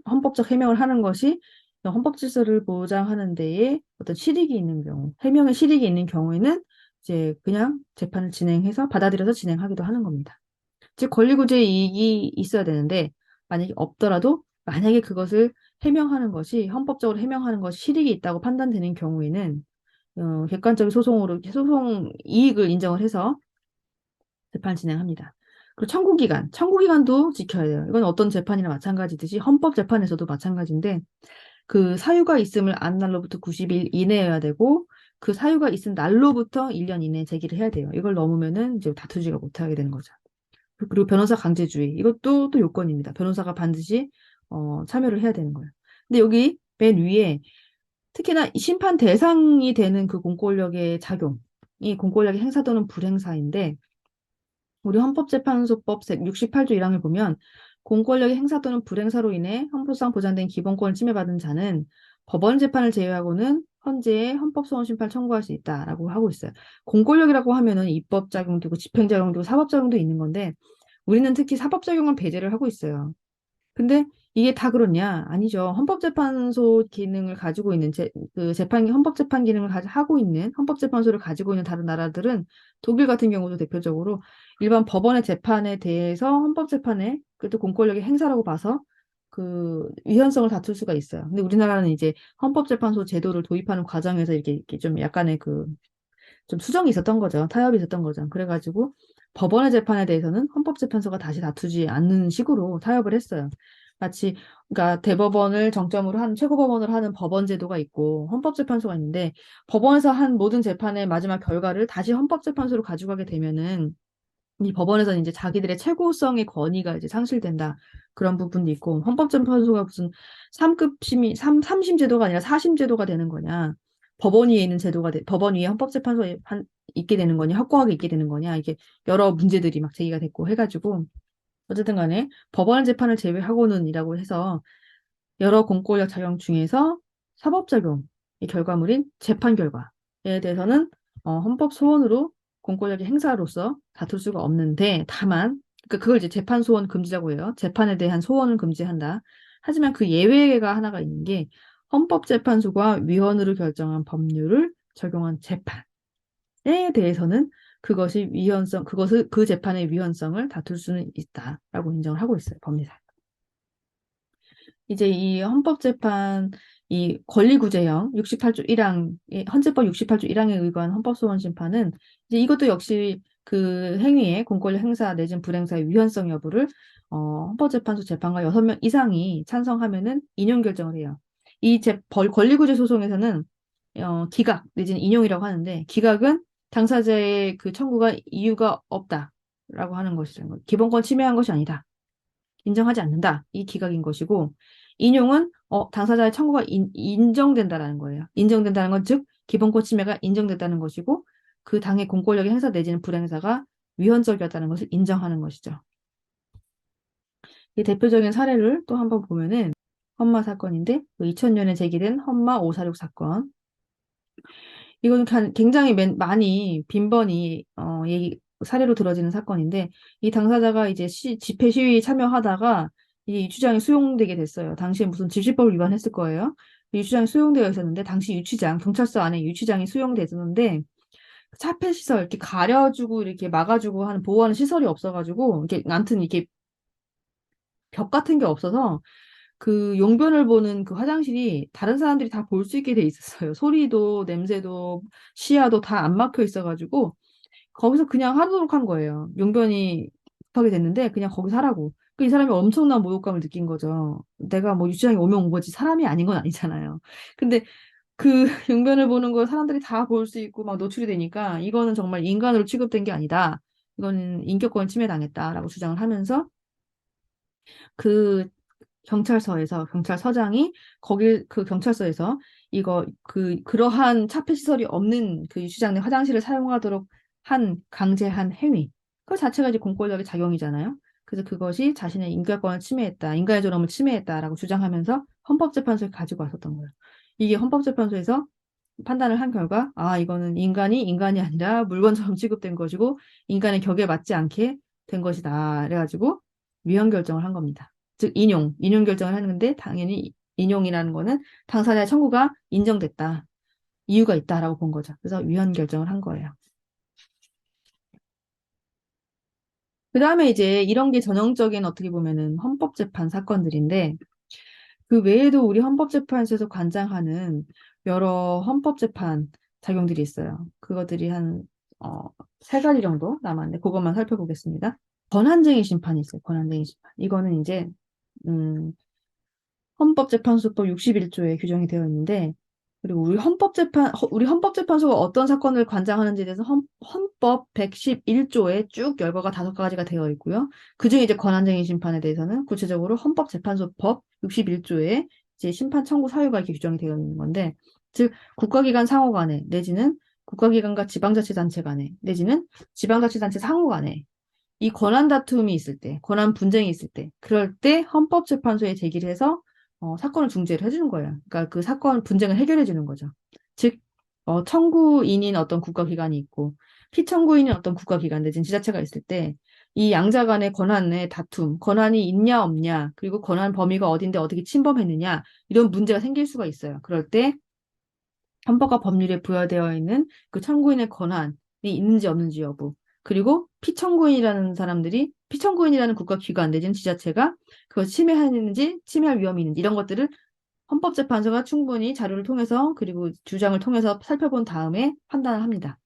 헌법적 해명을 하는 것이 헌법 질서를 보장하는 데에 어떤 실익이 있는 경우, 해명의 실익이 있는 경우에는 이제 그냥 재판을 진행해서 받아들여서 진행하기도 하는 겁니다. 즉 권리구제의 이익이 있어야 되는데 만약에 없더라도 만약에 그것을 해명하는 것이 헌법적으로 해명하는 것이 실익이 있다고 판단되는 경우에는 객관적인 소송으로 소송 이익을 인정을 해서 재판 진행합니다. 그리고 청구기간도 지켜야 돼요. 이건 어떤 재판이나 마찬가지듯이 헌법재판에서도 마찬가지인데 그 사유가 있음을 안 날로부터 90일 이내여야 되고 그 사유가 있은 날로부터 1년 이내에 제기를 해야 돼요. 이걸 넘으면은 이제 다투지가 못하게 되는 거죠. 그리고 변호사 강제주의 이것도 또 요건입니다. 변호사가 반드시 참여를 해야 되는 거예요. 근데 여기 맨 위에 특히나 심판 대상이 되는 그 공권력의 작용, 이 공권력의 행사 또는 불행사인데 우리 헌법재판소법 68조 1항을 보면 공권력의 행사 또는 불행사로 인해 헌법상 보장된 기본권을 침해받은 자는 법원 재판을 제외하고는 헌재에 헌법소원 심판을 청구할 수 있다라고 하고 있어요. 공권력이라고 하면은 입법작용도 있고 집행작용도 있고 사법작용도 있는 건데 우리는 특히 사법작용을 배제를 하고 있어요. 근데 이게 다 그렇냐? 아니죠. 헌법재판소 기능을 가지고 있는 헌법재판 기능을 하고 있는 헌법재판소를 가지고 있는 다른 나라들은 독일 같은 경우도 대표적으로 일반 법원의 재판에 대해서 헌법재판에 그것도 공권력의 행사라고 봐서 그 위헌성을 다툴 수가 있어요. 근데 우리나라는 이제 헌법재판소 제도를 도입하는 과정에서 이렇게 좀 약간의 좀 수정이 있었던 거죠. 타협이 있었던 거죠. 그래가지고 법원의 재판에 대해서는 헌법재판소가 다시 다투지 않는 식으로 타협을 했어요. 마치 그러니까 대법원을 정점으로 한 최고법원을 하는 법원 제도가 있고 헌법재판소가 있는데 법원에서 한 모든 재판의 마지막 결과를 다시 헌법재판소로 가져가게 되면은 이 법원에서는 이제 자기들의 최고성의 권위가 이제 상실된다. 그런 부분도 있고 헌법재판소가 무슨 3급 심의, 3심 제도가 아니라 4심 제도가 되는 거냐. 법원 위에 있는 법원 위에 헌법재판소에 있게 되는 거냐, 확고하게 있게 되는 거냐, 이게 여러 문제들이 막 제기가 됐고 해가지고, 어쨌든 간에 법원 재판을 제외하고는이라고 해서 여러 공권력 작용 중에서 사법작용의 결과물인 재판 결과에 대해서는 헌법 소원으로 공권력의 행사로서 다툴 수가 없는데 다만 그러니까 그걸 이제 재판 소원 금지라고 해요. 재판에 대한 소원을 금지한다. 하지만 그 예외가 하나가 있는 게 헌법재판소가 위헌으로 결정한 법률을 적용한 재판에 대해서는 그것을 그 재판의 위헌성을 다툴 수는 있다라고 인정을 하고 있어요. 법리상. 이제 이 헌법재판 이 권리구제형 68조 1항 헌재법 68조 1항에 의거한 헌법소원 심판은 이제 이것도 역시 그 행위의 공권력 행사 내진 불행사의 위헌성 여부를 헌법재판소 재판관 6명 이상이 찬성하면은 인용 결정을 해요. 이 권리구제 소송에서는 기각 내지는 인용이라고 하는데 기각은 당사자의 그 청구가 이유가 없다라고 하는 것이죠. 기본권 침해한 것이 아니다. 인정하지 않는다. 이 기각인 것이고 인용은 당사자의 청구가 인정된다라는 거예요. 인정된다는 건 즉 기본권 침해가 인정됐다는 것이고 그 당의 공권력의 행사 내지는 불행사가 위헌적이었다는 것을 인정하는 것이죠. 이 대표적인 사례를 또 한번 보면은 헌마 사건인데 2000년에 제기된 헌마 546 사건. 이거는 굉장히 많이 빈번히 사례로 들어지는 사건인데 이 당사자가 이제 집회 시위에 참여하다가 이 유치장에 수용되게 됐어요. 당시에 무슨 집시법을 위반했을 거예요. 유치장에 수용되어 있었는데 당시 유치장 경찰서 안에 유치장이 수용되었는데 차폐 시설 이렇게 가려주고 이렇게 막아주고 하는 보호하는 시설이 없어가지고 이렇게 아무튼 이렇게 벽 같은 게 없어서 그 용변을 보는 그 화장실이 다른 사람들이 다 볼 수 있게 돼 있었어요. 소리도 냄새도 시야도 다 안 막혀 있어가지고 거기서 그냥 하도록 한 거예요. 용변이 급하게 됐는데 그냥 거기서 하라고. 그 이 사람이 엄청난 모욕감을 느낀 거죠. 내가 뭐 유치장에 오면 온 거지 사람이 아닌 건 아니잖아요. 근데 그 용변을 보는 걸 사람들이 다 볼 수 있고 막 노출이 되니까 이거는 정말 인간으로 취급된 게 아니다. 이거는 인격권 침해당했다라고 주장을 하면서 그 경찰서에서 경찰서장이 거길 그 경찰서에서 이거 그러한 차폐 시설이 없는 그 유치장 내 화장실을 사용하도록 강제한 행위 그 자체가 이제 공권력의 작용이잖아요. 그래서 그것이 자신의 인격권을 침해했다, 인간의 존엄을 침해했다라고 주장하면서 헌법재판소에 가지고 왔었던 거예요. 이게 헌법재판소에서 판단을 한 결과, 아, 이거는 인간이 아니라 물건처럼 취급된 것이고 인간의 격에 맞지 않게 된 것이다. 그래가지고 위헌 결정을 한 겁니다. 즉 인용 결정을 하는데 당연히 인용이라는 거는 당사자의 청구가 인정됐다. 이유가 있다라고 본 거죠. 그래서 위헌 결정을 한 거예요. 그 다음에 이제 이런 게 전형적인 어떻게 보면은 헌법재판 사건들인데 그 외에도 우리 헌법재판소에서 관장하는 여러 헌법재판 작용들이 있어요. 그것들이 세 가지 정도 남았는데 그것만 살펴보겠습니다. 권한쟁의 심판이 있어요. 권한쟁의 심판. 이거는 이제 음, 헌법재판소법 61조에 규정이 되어 있는데, 그리고 우리 헌법재판소가 어떤 사건을 관장하는지에 대해서 헌법 111조에 쭉 열거가 5가지가 되어 있고요. 그중에 이제 권한쟁의 심판에 대해서는 구체적으로 헌법재판소법 61조에 이제 심판 청구 사유가 이렇게 규정이 되어 있는 건데, 즉, 국가기관 상호 간에, 내지는 국가기관과 지방자치단체 간에, 내지는 지방자치단체 상호 간에 이 권한 다툼이 있을 때, 권한 분쟁이 있을 때, 그럴 때 헌법재판소에 제기를 해서 사건을 중재를 해주는 거예요. 그러니까 그 사건 분쟁을 해결해 주는 거죠. 즉, 청구인인 어떤 국가기관이 있고, 피청구인인 어떤 국가기관 내지는 지자체가 있을 때, 이 양자 간의 권한의 다툼, 권한이 있냐 없냐, 그리고 권한 범위가 어딘데 어떻게 침범했느냐, 이런 문제가 생길 수가 있어요. 그럴 때 헌법과 법률에 부여되어 있는 그 청구인의 권한이 있는지 없는지 여부, 그리고 피청구인이라는 국가기관 내지는 지자체가 그걸 침해하는지 침해할 위험이 있는지 이런 것들을 헌법재판소가 충분히 자료를 통해서 그리고 주장을 통해서 살펴본 다음에 판단을 합니다.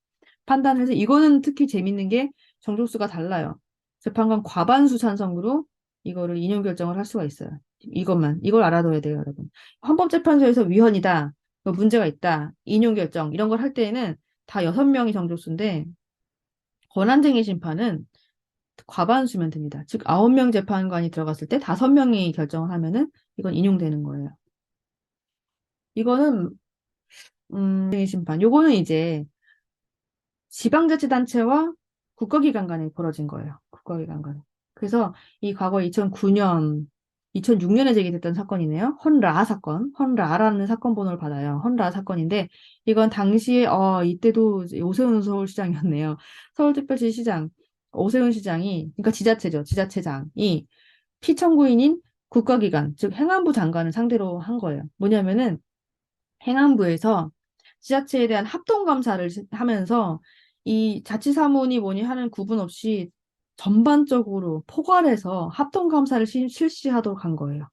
판단을 해서 이거는 특히 재밌는 게 정족수가 달라요. 재판관 과반수 찬성으로 이거를 인용 결정을 할 수가 있어요. 이걸 알아둬야 돼요, 여러분. 헌법재판소에서 위헌이다, 문제가 있다, 인용 결정 이런 걸 할 때에는 다 6명이 정족수인데 권한쟁의 심판은 과반수면 됩니다. 즉 9명 재판관이 들어갔을 때 5명이 결정을 하면은 이건 인용되는 거예요. 이거는 심판. 요거는 이제 지방자치단체와 국가기관 간에 벌어진 거예요. 국가기관 간에. 그래서 이 과거 2009년, 2006년에 제기됐던 사건이네요. 헌라 사건. 헌라라는 사건 번호를 받아요. 헌라 사건인데 이건 당시에 이때도 오세훈 서울시장이었네요. 서울특별시장 오세훈 시장이 그러니까 지자체죠. 지자체장이 피청구인인 국가기관, 즉 행안부 장관을 상대로 한 거예요. 뭐냐면은 행안부에서 지자체에 대한 합동감사를 하면서 이 자치사무니 뭐니 하는 구분 없이 전반적으로 포괄해서 합동감사를 실시하도록 한 거예요.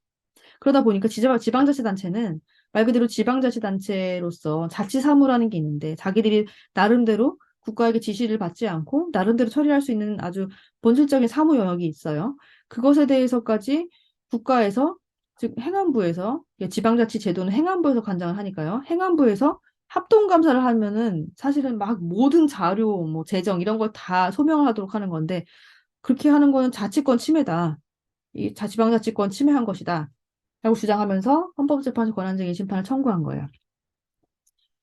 그러다 보니까 지방자치단체는 말 그대로 지방자치단체로서 자치사무라는 게 있는데 자기들이 나름대로 국가에게 지시를 받지 않고 나름대로 처리할 수 있는 아주 본질적인 사무 영역이 있어요. 그것에 대해서까지 국가에서 즉 행안부에서 지방자치 제도는 행안부에서 관장을 하니까요. 행안부에서 합동감사를 하면은 사실은 막 모든 자료, 뭐 재정 이런 걸 다 소명을 하도록 하는 건데 그렇게 하는 거는 자치권 침해다. 이 지방자치권 침해한 것이다. 라고 주장하면서 헌법재판소 권한쟁의 심판을 청구한 거예요.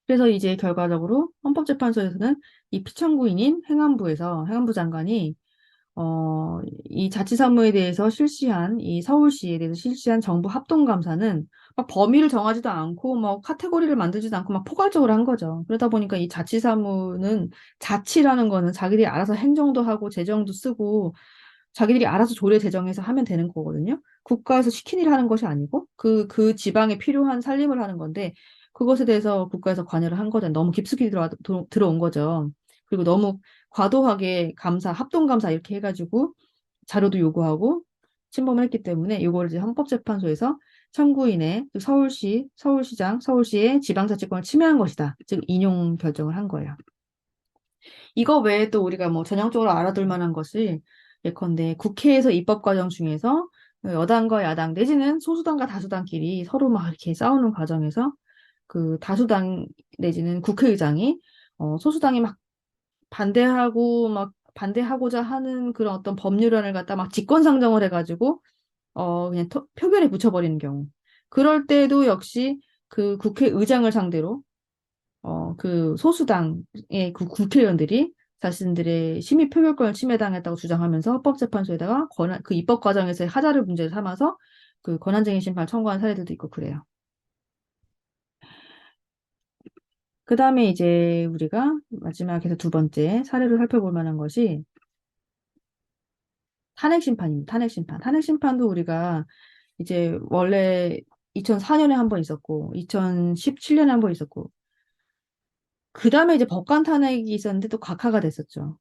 그래서 이제 결과적으로 헌법재판소에서는 이 피청구인인 행안부 장관이 이 자치사무에 대해서 실시한, 이 서울시에 대해서 실시한 정부 합동감사는 막 범위를 정하지도 않고, 뭐, 카테고리를 만들지도 않고, 막 포괄적으로 한 거죠. 그러다 보니까 이 자치사무는, 자치라는 거는 자기들이 알아서 행정도 하고, 재정도 쓰고, 자기들이 알아서 조례 제정해서 하면 되는 거거든요. 국가에서 시킨 일을 하는 것이 아니고, 그 지방에 필요한 살림을 하는 건데, 그것에 대해서 국가에서 관여를 한 거죠. 너무 깊숙이 들어온 거죠. 그리고 너무 과도하게 감사, 합동감사 이렇게 해가지고 자료도 요구하고 침범을 했기 때문에 이거를 이제 헌법재판소에서 참고인의 서울시, 서울시장, 서울시의 지방자치권을 침해한 것이다. 즉 인용 결정을 한 거예요. 이거 외에 또 우리가 뭐 전형적으로 알아둘 만한 것이 예컨대 국회에서 입법 과정 중에서 여당과 야당 내지는 소수당과 다수당끼리 서로 막 이렇게 싸우는 과정에서 그 다수당 내지는 국회의장이 소수당이 막 반대하고 막 반대하고자 하는 그런 어떤 법률안을 갖다 막 직권상정을 해가지고 그냥 표결에 붙여버리는 경우. 그럴 때도 역시 그 국회의장을 상대로 그 소수당의 그 국회의원들이 자신들의 심의 표결권을 침해당했다고 주장하면서 헌법재판소에다가 그 입법 과정에서의 하자를 문제를 삼아서 그 권한쟁의 심판을 청구한 사례들도 있고 그래요. 그 다음에 이제 우리가 마지막에서 두 번째 사례로 살펴볼 만한 것이 탄핵 심판입니다. 탄핵 심판. 탄핵 심판도 우리가 이제 원래 2004년에 한 번 있었고, 2017년에 한 번 있었고, 그 다음에 이제 법관 탄핵이 있었는데 또 각하가 됐었죠.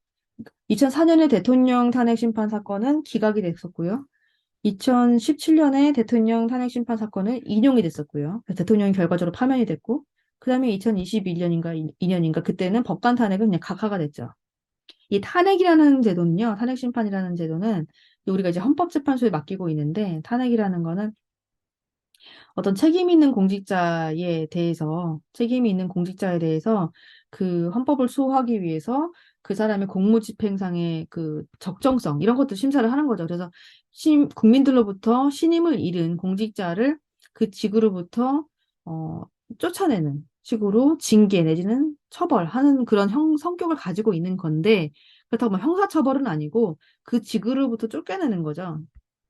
2004년에 대통령 탄핵 심판 사건은 기각이 됐었고요. 2017년에 대통령 탄핵 심판 사건은 인용이 됐었고요. 그래서 대통령이 결과적으로 파면이 됐고, 그 다음에 2021년인가 2년인가 그때는 법관 탄핵은 그냥 각하가 됐죠. 이 탄핵이라는 제도는요, 탄핵 심판이라는 제도는 우리가 이제 헌법재판소에 맡기고 있는데 탄핵이라는 거는 어떤 책임이 있는 공직자에 대해서 그 헌법을 수호하기 위해서 그 사람의 공무 집행상의 그 적정성, 이런 것도 심사를 하는 거죠. 그래서 국민들로부터 신임을 잃은 공직자를 그 직으로부터, 어, 쫓아내는 식으로 징계 내지는 처벌하는 그런 성격을 가지고 있는 건데, 그렇다고 뭐 형사처벌은 아니고 그 직으로부터 쫓겨내는 거죠.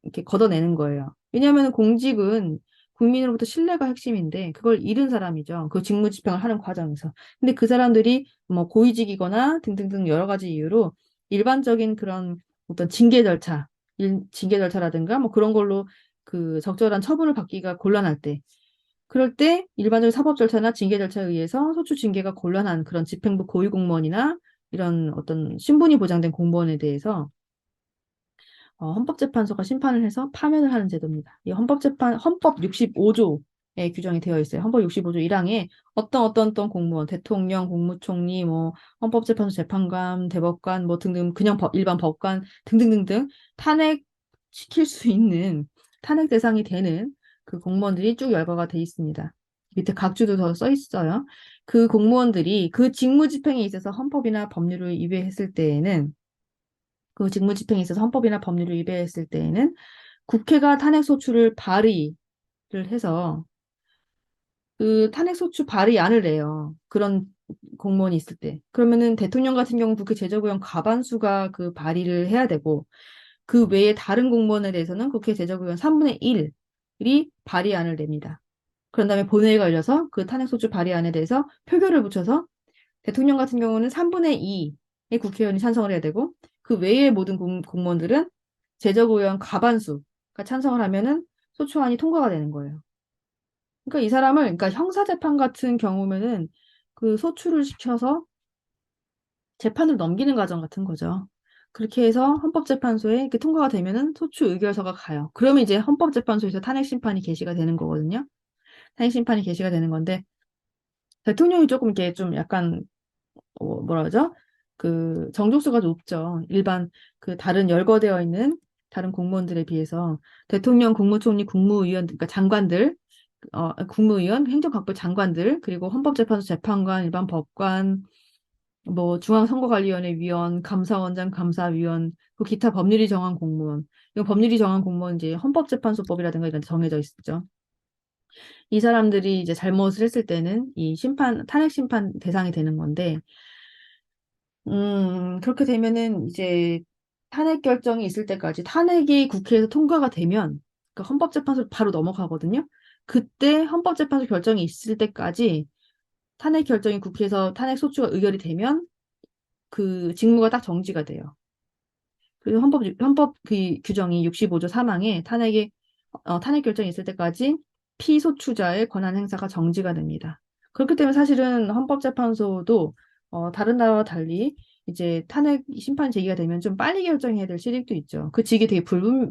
이렇게 걷어내는 거예요. 왜냐하면 공직은 국민으로부터 신뢰가 핵심인데 그걸 잃은 사람이죠. 그 직무 집행을 하는 과정에서. 근데 그 사람들이 뭐 고위직이거나 등등등 여러 가지 이유로 일반적인 그런 어떤 징계 절차라든가 뭐 그런 걸로 그 적절한 처분을 받기가 곤란할 때, 그럴 때 일반적인 사법 절차나 징계 절차에 의해서 소추 징계가 곤란한 그런 집행부 고위공무원이나 이런 어떤 신분이 보장된 공무원에 대해서 헌법재판소가 심판을 해서 파면을 하는 제도입니다. 이 헌법 65조에 규정이 되어 있어요. 헌법 65조 1항에 어떤 공무원, 대통령, 국무총리, 뭐 헌법재판소 재판관, 대법관, 뭐 등등 그냥 일반 법관 등등등등 탄핵시킬 수 있는 탄핵 대상이 되는 그 공무원들이 쭉 열거가 돼 있습니다. 밑에 각주도 더 써 있어요. 그 공무원들이 그 직무 집행에 있어서 헌법이나 법률을 위배했을 때에는 그 직무집행에 있어서 헌법이나 법률을 위배했을 때에는 국회가 탄핵소추를 발의를 해서 그 탄핵소추 발의안을 내요. 그런 공무원이 있을 때. 그러면은 대통령 같은 경우 국회 제적의원 과반수가 그 발의를 해야 되고 그 외에 다른 공무원에 대해서는 국회 제적의원 3분의 1이 발의안을 냅니다. 그런 다음에 본회의가 열려서 그 탄핵소추 발의안에 대해서 표결을 붙여서 대통령 같은 경우는 3분의 2의 국회의원이 찬성을 해야 되고 그 외의 모든 공무원들은 제적의원 과반수가 찬성을 하면은 소추안이 통과가 되는 거예요. 그러니까 이 사람을 그러니까 형사재판 같은 경우면은 그 소추를 시켜서 재판을 넘기는 과정 같은 거죠. 그렇게 해서 헌법재판소에 이렇게 통과가 되면은 소추 의결서가 가요. 그러면 이제 헌법재판소에서 탄핵심판이 개시가 되는 거거든요. 탄핵심판이 개시가 되는 건데 대통령이 조금 이렇게 좀 약간 뭐라 그러죠? 그 정족수가 높죠. 일반 그 다른 열거되어 있는 다른 공무원들에 비해서 대통령, 국무총리, 국무위원, 그러니까 장관들, 국무위원, 행정각부 장관들, 그리고 헌법재판소 재판관, 일반 법관, 뭐 중앙선거관리위원회 위원, 감사원장, 감사위원, 그 기타 법률이 정한 공무원. 이거 법률이 정한 공무원 이제 헌법재판소법이라든가 이런 데 정해져 있죠. 이 사람들이 이제 잘못을 했을 때는 이 탄핵 심판 대상이 되는 건데, 그렇게 되면은 이제 탄핵 결정이 있을 때까지 탄핵이 국회에서 통과가 되면 그 헌법재판소로 바로 넘어가거든요. 그때 헌법재판소 결정이 있을 때까지 탄핵 결정이 국회에서 탄핵 소추가 의결이 되면 그 직무가 딱 정지가 돼요. 그래서 헌법 그 규정이 65조 3항에 탄핵 결정이 있을 때까지 피소추자의 권한 행사가 정지가 됩니다. 그렇기 때문에 사실은 헌법재판소도 다른 나라와 달리 이제 탄핵 심판 제기가 되면 좀 빨리 결정해야 될 실익도 있죠. 그 직이 되게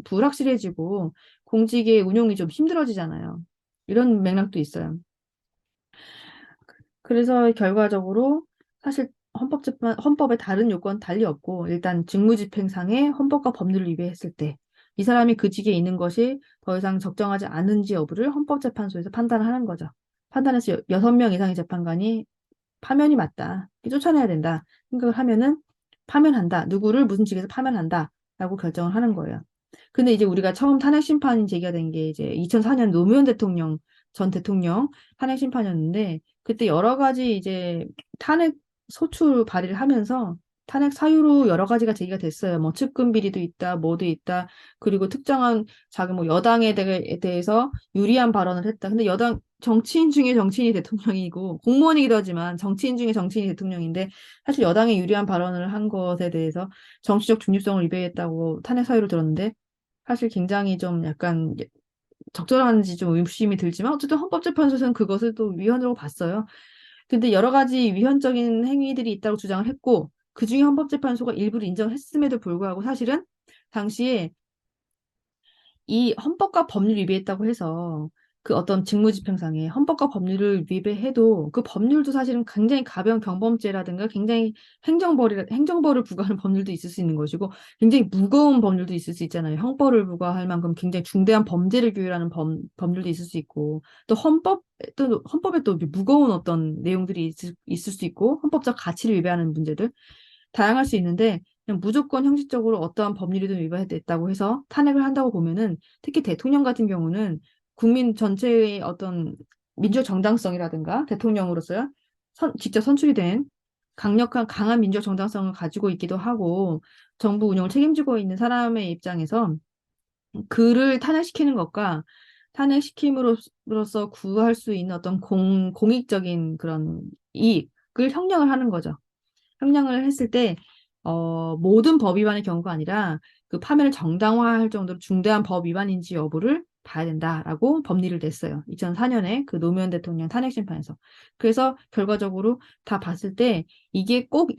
불확실해지고 공직의 운용이 좀 힘들어지잖아요. 이런 맥락도 있어요. 그래서 결과적으로 사실 헌법에 다른 요건 달리 없고 일단 직무집행상의 헌법과 법률을 위배했을 때 이 사람이 그 직에 있는 것이 더 이상 적정하지 않은지 여부를 헌법재판소에서 판단하는 거죠. 판단해서 6명 이상의 재판관이 파면이 맞다. 쫓아내야 된다. 생각을 하면은 파면한다. 누구를 무슨 직에서 파면한다. 라고 결정을 하는 거예요. 근데 이제 우리가 처음 탄핵 심판이 제기가 된 게 이제 2004년 노무현 대통령 전 대통령 탄핵 심판이었는데 그때 여러 가지 이제 탄핵 소추 발의를 하면서 탄핵 사유로 여러 가지가 제기가 됐어요. 뭐 측근 비리도 있다, 뭐도 있다. 그리고 특정한 자기 뭐 여당에 대해서 유리한 발언을 했다. 근데 여당 정치인 중에 정치인이 대통령이고 공무원이기도 하지만 정치인 중에 정치인이 대통령인데 사실 여당에 유리한 발언을 한 것에 대해서 정치적 중립성을 위배했다고 탄핵 사유를 들었는데 사실 굉장히 좀 약간 적절한지 좀 의심이 들지만 어쨌든 헌법재판소에서는 그것을 또 위헌으로 봤어요. 근데 여러 가지 위헌적인 행위들이 있다고 주장을 했고 그중에 헌법재판소가 일부를 인정했음에도 불구하고 사실은 당시에 이 헌법과 법률 위배했다고 해서 그 어떤 직무집행상에 헌법과 법률을 위배해도 그 법률도 사실은 굉장히 가벼운 경범죄라든가 굉장히 행정벌을 부과하는 법률도 있을 수 있는 것이고 굉장히 무거운 법률도 있을 수 있잖아요. 형벌을 부과할 만큼 굉장히 중대한 범죄를 규율하는 법률도 있을 수 있고 또 헌법에 또 무거운 어떤 내용들이 있을 수 있고 헌법적 가치를 위배하는 문제들 다양할 수 있는데 그냥 무조건 형식적으로 어떠한 법률이든 위반됐다고 해서 탄핵을 한다고 보면은 특히 대통령 같은 경우는 국민 전체의 어떤 민주적 정당성이라든가 대통령으로서요 직접 선출이 된 강한 민주적 정당성을 가지고 있기도 하고 정부 운영을 책임지고 있는 사람의 입장에서 그를 탄핵시키는 것과 탄핵시킴으로써 구할 수 있는 어떤 공익적인 그런 이익을 형량을 하는 거죠. 형량을 했을 때, 모든 법 위반의 경우가 아니라 그 파면을 정당화할 정도로 중대한 법 위반인지 여부를 봐야 된다라고 법리를 냈어요. 2004년에 그 노무현 대통령 탄핵 심판에서. 그래서 결과적으로 다 봤을 때 이게 꼭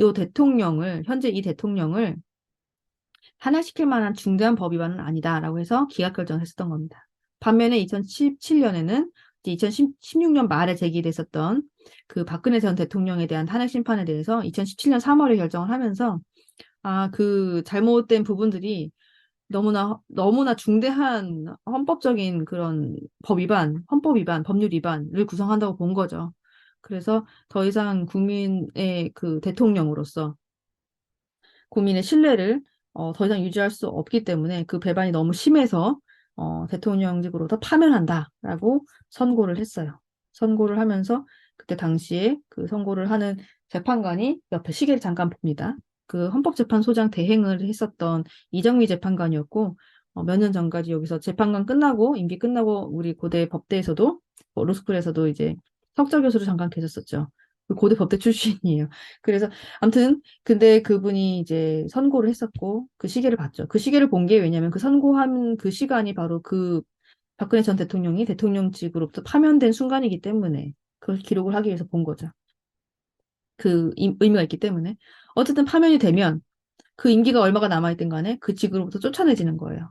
현재 이 대통령을 탄핵시킬 만한 중대한 법 위반은 아니다라고 해서 기각 결정을 했었던 겁니다. 반면에 2017년에는 2016년 말에 제기됐었던 그 박근혜 전 대통령에 대한 탄핵 심판에 대해서 2017년 3월에 결정을 하면서 그 잘못된 부분들이 너무나 중대한 헌법적인 그런 헌법 위반, 법률 위반을 구성한다고 본 거죠. 그래서 더 이상 국민의 그 대통령으로서 국민의 신뢰를 더 이상 유지할 수 없기 때문에 그 배반이 너무 심해서 대통령직으로부터 파면한다라고 선고를 했어요. 선고를 하면서 그때 당시에 그 선고를 하는 재판관이 옆에 시계를 잠깐 봅니다. 그 헌법재판소장 대행을 했었던 이정미 재판관이었고 몇 년 전까지 여기서 재판관 끝나고 임기 끝나고 우리 고대 법대에서도 로스쿨에서도 이제 석좌 교수로 잠깐 계셨었죠. 그 고대 법대 출신이에요. 그래서 아무튼 근데 그분이 이제 선고를 했었고 그 시계를 봤죠. 그 시계를 본 게 왜냐면 그 선고한 그 시간이 바로 그 박근혜 전 대통령이 대통령직으로부터 파면된 순간이기 때문에 그걸 기록을 하기 위해서 본 거죠. 의미가 있기 때문에. 어쨌든 파면이 되면 그 임기가 얼마가 남아있든 간에 그 직으로부터 쫓아내지는 거예요.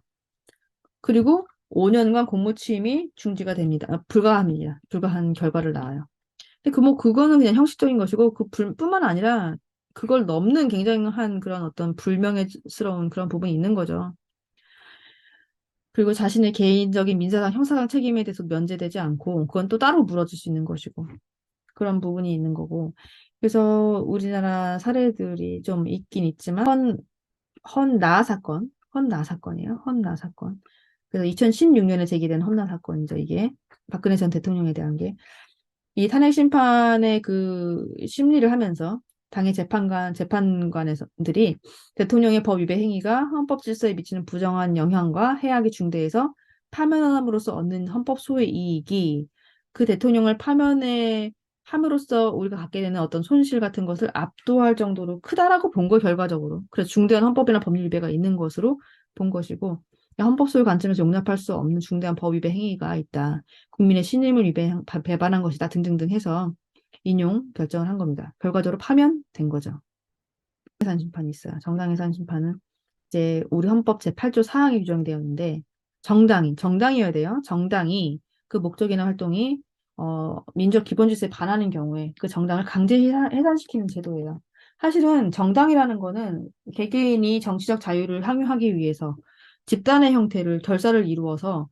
그리고 5년간 공무 취임이 중지가 됩니다. 불가합니다. 불가한 결과를 낳아요. 근데 그거는 그냥 형식적인 것이고, 뿐만 아니라, 그걸 넘는 굉장한 그런 어떤 불명예스러운 그런 부분이 있는 거죠. 그리고 자신의 개인적인 민사상, 형사상 책임에 대해서 면제되지 않고, 그건 또 따로 물어줄 수 있는 것이고, 그런 부분이 있는 거고. 그래서 우리나라 사례들이 좀 있긴 있지만, 헌나 사건이에요. 헌나 사건. 그래서 2016년에 제기된 헌나 사건이죠, 이게. 박근혜 전 대통령에 대한 게. 이 탄핵 심판의 그 심리를 하면서 당의 재판관들이 대통령의 법 위배 행위가 헌법 질서에 미치는 부정한 영향과 해악이 중대해서 파면함으로써 얻는 헌법 소의 이익이 그 대통령을 파면에 함으로써 우리가 갖게 되는 어떤 손실 같은 것을 압도할 정도로 크다라고 본 거 결과적으로. 그래서 중대한 헌법이나 법률 위배가 있는 것으로 본 것이고 헌법 소유 관점에서 용납할 수 없는 중대한 법 위배 행위가 있다. 국민의 신임을 배반한 것이다 등등등 해서 인용 결정을 한 겁니다. 결과적으로 파면된 거죠. 해산 심판이 있어요. 정당 해산 심판은 이제 우리 헌법 제8조 4항에 규정되어 있는데 정당이어야 돼요. 정당이 그 목적이나 활동이 민족 기본 질서에 반하는 경우에 그 정당을 강제 해산시키는 제도예요. 사실은 정당이라는 거는 개개인이 정치적 자유를 향유하기 위해서 집단의 형태를 결사를 이루어서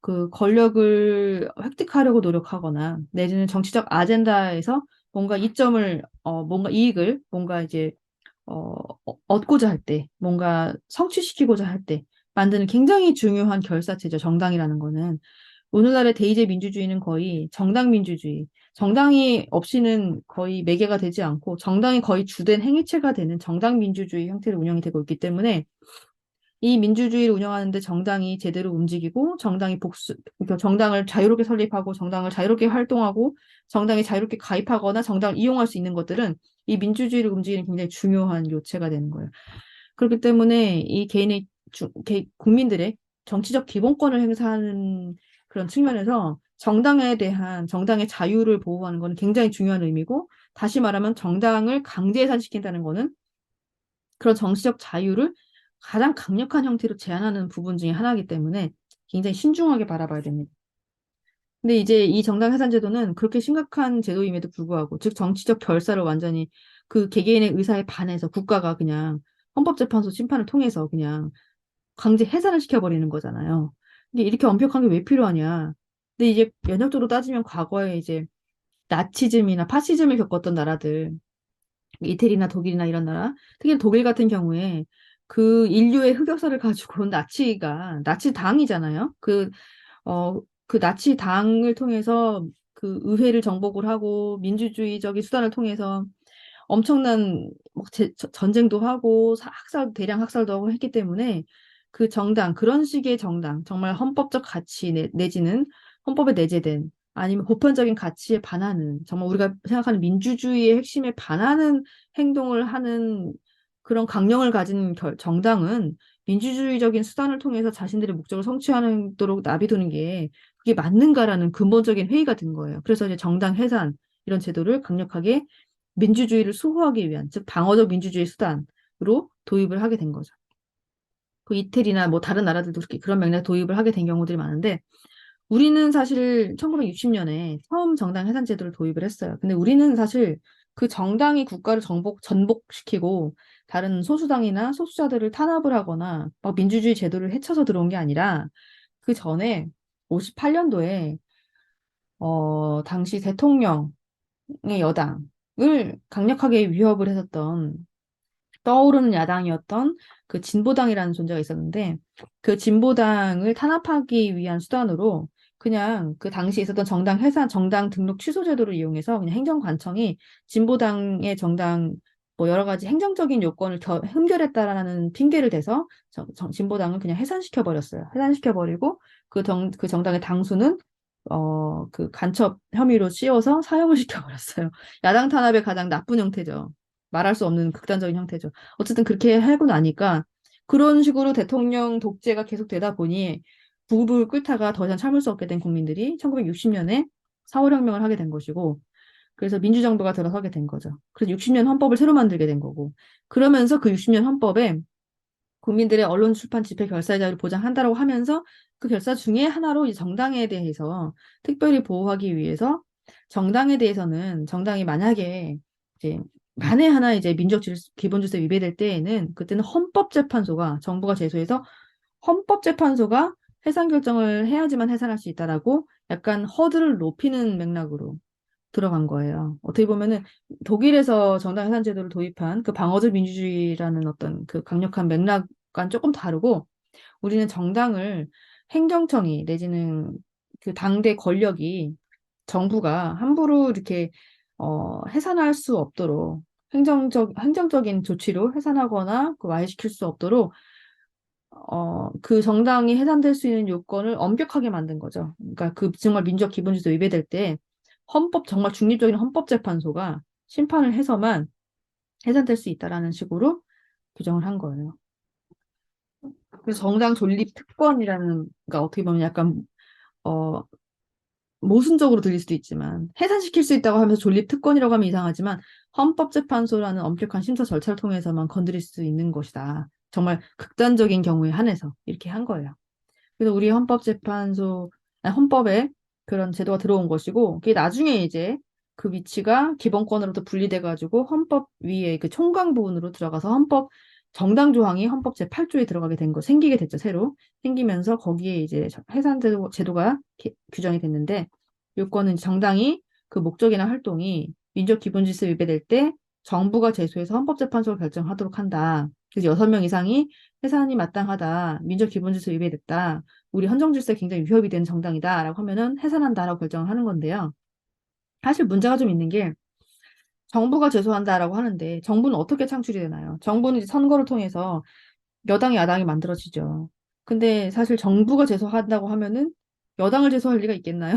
그 권력을 획득하려고 노력하거나 내지는 정치적 아젠다에서 뭔가 이점을 뭔가 이익을 뭔가 이제 어, 얻고자 할 때, 뭔가 성취시키고자 할 때 만드는 굉장히 중요한 결사체죠. 정당이라는 거는. 오늘날의 대의제 민주주의는 거의 정당 민주주의, 정당이 없이는 거의 매개가 되지 않고 정당이 거의 주된 행위체가 되는 정당 민주주의 형태로 운영이 되고 있기 때문에 이 민주주의를 운영하는데 정당이 제대로 움직이고 그러니까 정당을 자유롭게 설립하고 정당을 자유롭게 활동하고 정당에 자유롭게 가입하거나 정당을 이용할 수 있는 것들은 이 민주주의를 움직이는 굉장히 중요한 요체가 되는 거예요. 그렇기 때문에 이 국민들의 정치적 기본권을 행사하는 그런 측면에서 정당에 대한 정당의 자유를 보호하는 것은 굉장히 중요한 의미고 다시 말하면 정당을 강제 해산시킨다는 것은 그런 정치적 자유를 가장 강력한 형태로 제한하는 부분 중에 하나이기 때문에 굉장히 신중하게 바라봐야 됩니다. 근데 이제 이 정당 해산 제도는 그렇게 심각한 제도임에도 불구하고, 즉 정치적 결사를 완전히 그 개개인의 의사에 반해서 국가가 그냥 헌법재판소 심판을 통해서 그냥 강제 해산을 시켜버리는 거잖아요. 근데 이렇게 엄격한 게 왜 필요하냐? 근데 이제 면역적으로 따지면 과거에 이제 나치즘이나 파시즘을 겪었던 나라들, 이태리나 독일이나 이런 나라, 특히 독일 같은 경우에 그 인류의 흑역사를 가지고 온 나치 당이잖아요. 그 나치 당을 통해서 그 의회를 정복을 하고 민주주의적인 수단을 통해서 엄청난 전쟁도 하고 대량 학살도 하고 했기 때문에 그 정당, 그런 식의 정당, 정말 헌법적 가치 내지는 헌법에 내재된 아니면 보편적인 가치에 반하는 정말 우리가 생각하는 민주주의의 핵심에 반하는 행동을 하는 그런 강령을 가진 정당은 민주주의적인 수단을 통해서 자신들의 목적을 성취하도록 나비두는 게 그게 맞는가라는 근본적인 회의가 든 거예요. 그래서 이제 정당 해산 이런 제도를 강력하게 민주주의를 수호하기 위한, 즉 방어적 민주주의 수단으로 도입을 하게 된 거죠. 그 이태리나 뭐 다른 나라들도 그렇게 그런 맥락 도입을 하게 된 경우들이 많은데 우리는 사실 1960년에 처음 정당 해산 제도를 도입을 했어요. 근데 우리는 사실 그 정당이 국가를 전복시키고 다른 소수당이나 소수자들을 탄압을 하거나 막 민주주의 제도를 해쳐서 들어온 게 아니라 그 전에 58년도에 당시 대통령의 여당을 강력하게 위협을 했었던 떠오르는 야당이었던 그 진보당이라는 존재가 있었는데 그 진보당을 탄압하기 위한 수단으로 그냥 그 당시에 있었던 정당 해산, 정당 등록 취소 제도를 이용해서 그냥 행정관청이 진보당의 정당 뭐 여러 가지 행정적인 요건을 흠결했다라는 핑계를 대서 진보당을 그냥 해산시켜 버렸어요. 해산시켜 버리고 그 정당의 당수는 그 간첩 혐의로 씌워서 사형을 시켜 버렸어요. 야당 탄압의 가장 나쁜 형태죠. 말할 수 없는 극단적인 형태죠. 어쨌든 그렇게 하고 나니까 그런 식으로 대통령 독재가 계속되다 보니 부글부글 끓다가 더 이상 참을 수 없게 된 국민들이 1960년에 4월 혁명을 하게 된 것이고 그래서 민주정부가 들어서게 된 거죠. 그래서 60년 헌법을 새로 만들게 된 거고 그러면서 그 60년 헌법에 국민들의 언론, 출판, 집회, 결사의 자유를 보장한다라고 하면서 그 결사 중에 하나로 이 정당에 대해서 특별히 보호하기 위해서 정당에 대해서는 정당이 만약에 이제 만에 하나 이제 기본 질서 위배될 때에는 그때는 헌법재판소가 정부가 제소해서 헌법재판소가 해산 결정을 해야지만 해산할 수 있다라고 약간 허들을 높이는 맥락으로 들어간 거예요. 어떻게 보면은 독일에서 정당 해산 제도를 도입한 그 방어적 민주주의라는 어떤 그 강력한 맥락과는 조금 다르고 우리는 정당을 행정청이 내지는 그 당대 권력이 정부가 함부로 이렇게 해산할 수 없도록 행정적인 조치로 해산하거나 그 와해시킬 수 없도록 그 정당이 해산될 수 있는 요건을 엄격하게 만든 거죠. 그러니까 그 정말 민주적 기본질서 위배될 때 정말 중립적인 헌법재판소가 심판을 해서만 해산될 수 있다라는 식으로 규정을 한 거예요. 그래서 정당 존립 특권이라는, 그러니까 어떻게 보면 약간, 어, 모순적으로 들릴 수도 있지만, 해산시킬 수 있다고 하면서 존립 특권이라고 하면 이상하지만, 헌법재판소라는 엄격한 심사 절차를 통해서만 건드릴 수 있는 것이다. 정말 극단적인 경우에 한해서 이렇게 한 거예요. 그래서 우리 헌법에 그런 제도가 들어온 것이고, 그게 나중에 이제 그 위치가 기본권으로부터 분리돼가지고 헌법 위에 그 총괄 부분으로 들어가서 정당 조항이 헌법 제8조에 들어가게 된 거, 생기게 됐죠, 새로. 생기면서 거기에 이제 제도가 규정이 됐는데, 요건은 정당이 그 목적이나 활동이 민족 기본 질서 위배될 때 정부가 제소해서 헌법재판소가 결정하도록 한다. 그래서 6명 이상이 해산이 마땅하다. 민족 기본 질서 위배됐다. 우리 헌정 질서에 굉장히 위협이 되는 정당이다라고 하면은 해산한다라고 결정을 하는 건데요. 사실 문제가 좀 있는 게 정부가 제소한다라고 하는데 정부는 어떻게 창출이 되나요? 정부는 이제 선거를 통해서 여당, 야당이 만들어지죠. 근데 사실 정부가 제소한다고 하면은 여당을 제소할 리가 있겠나요?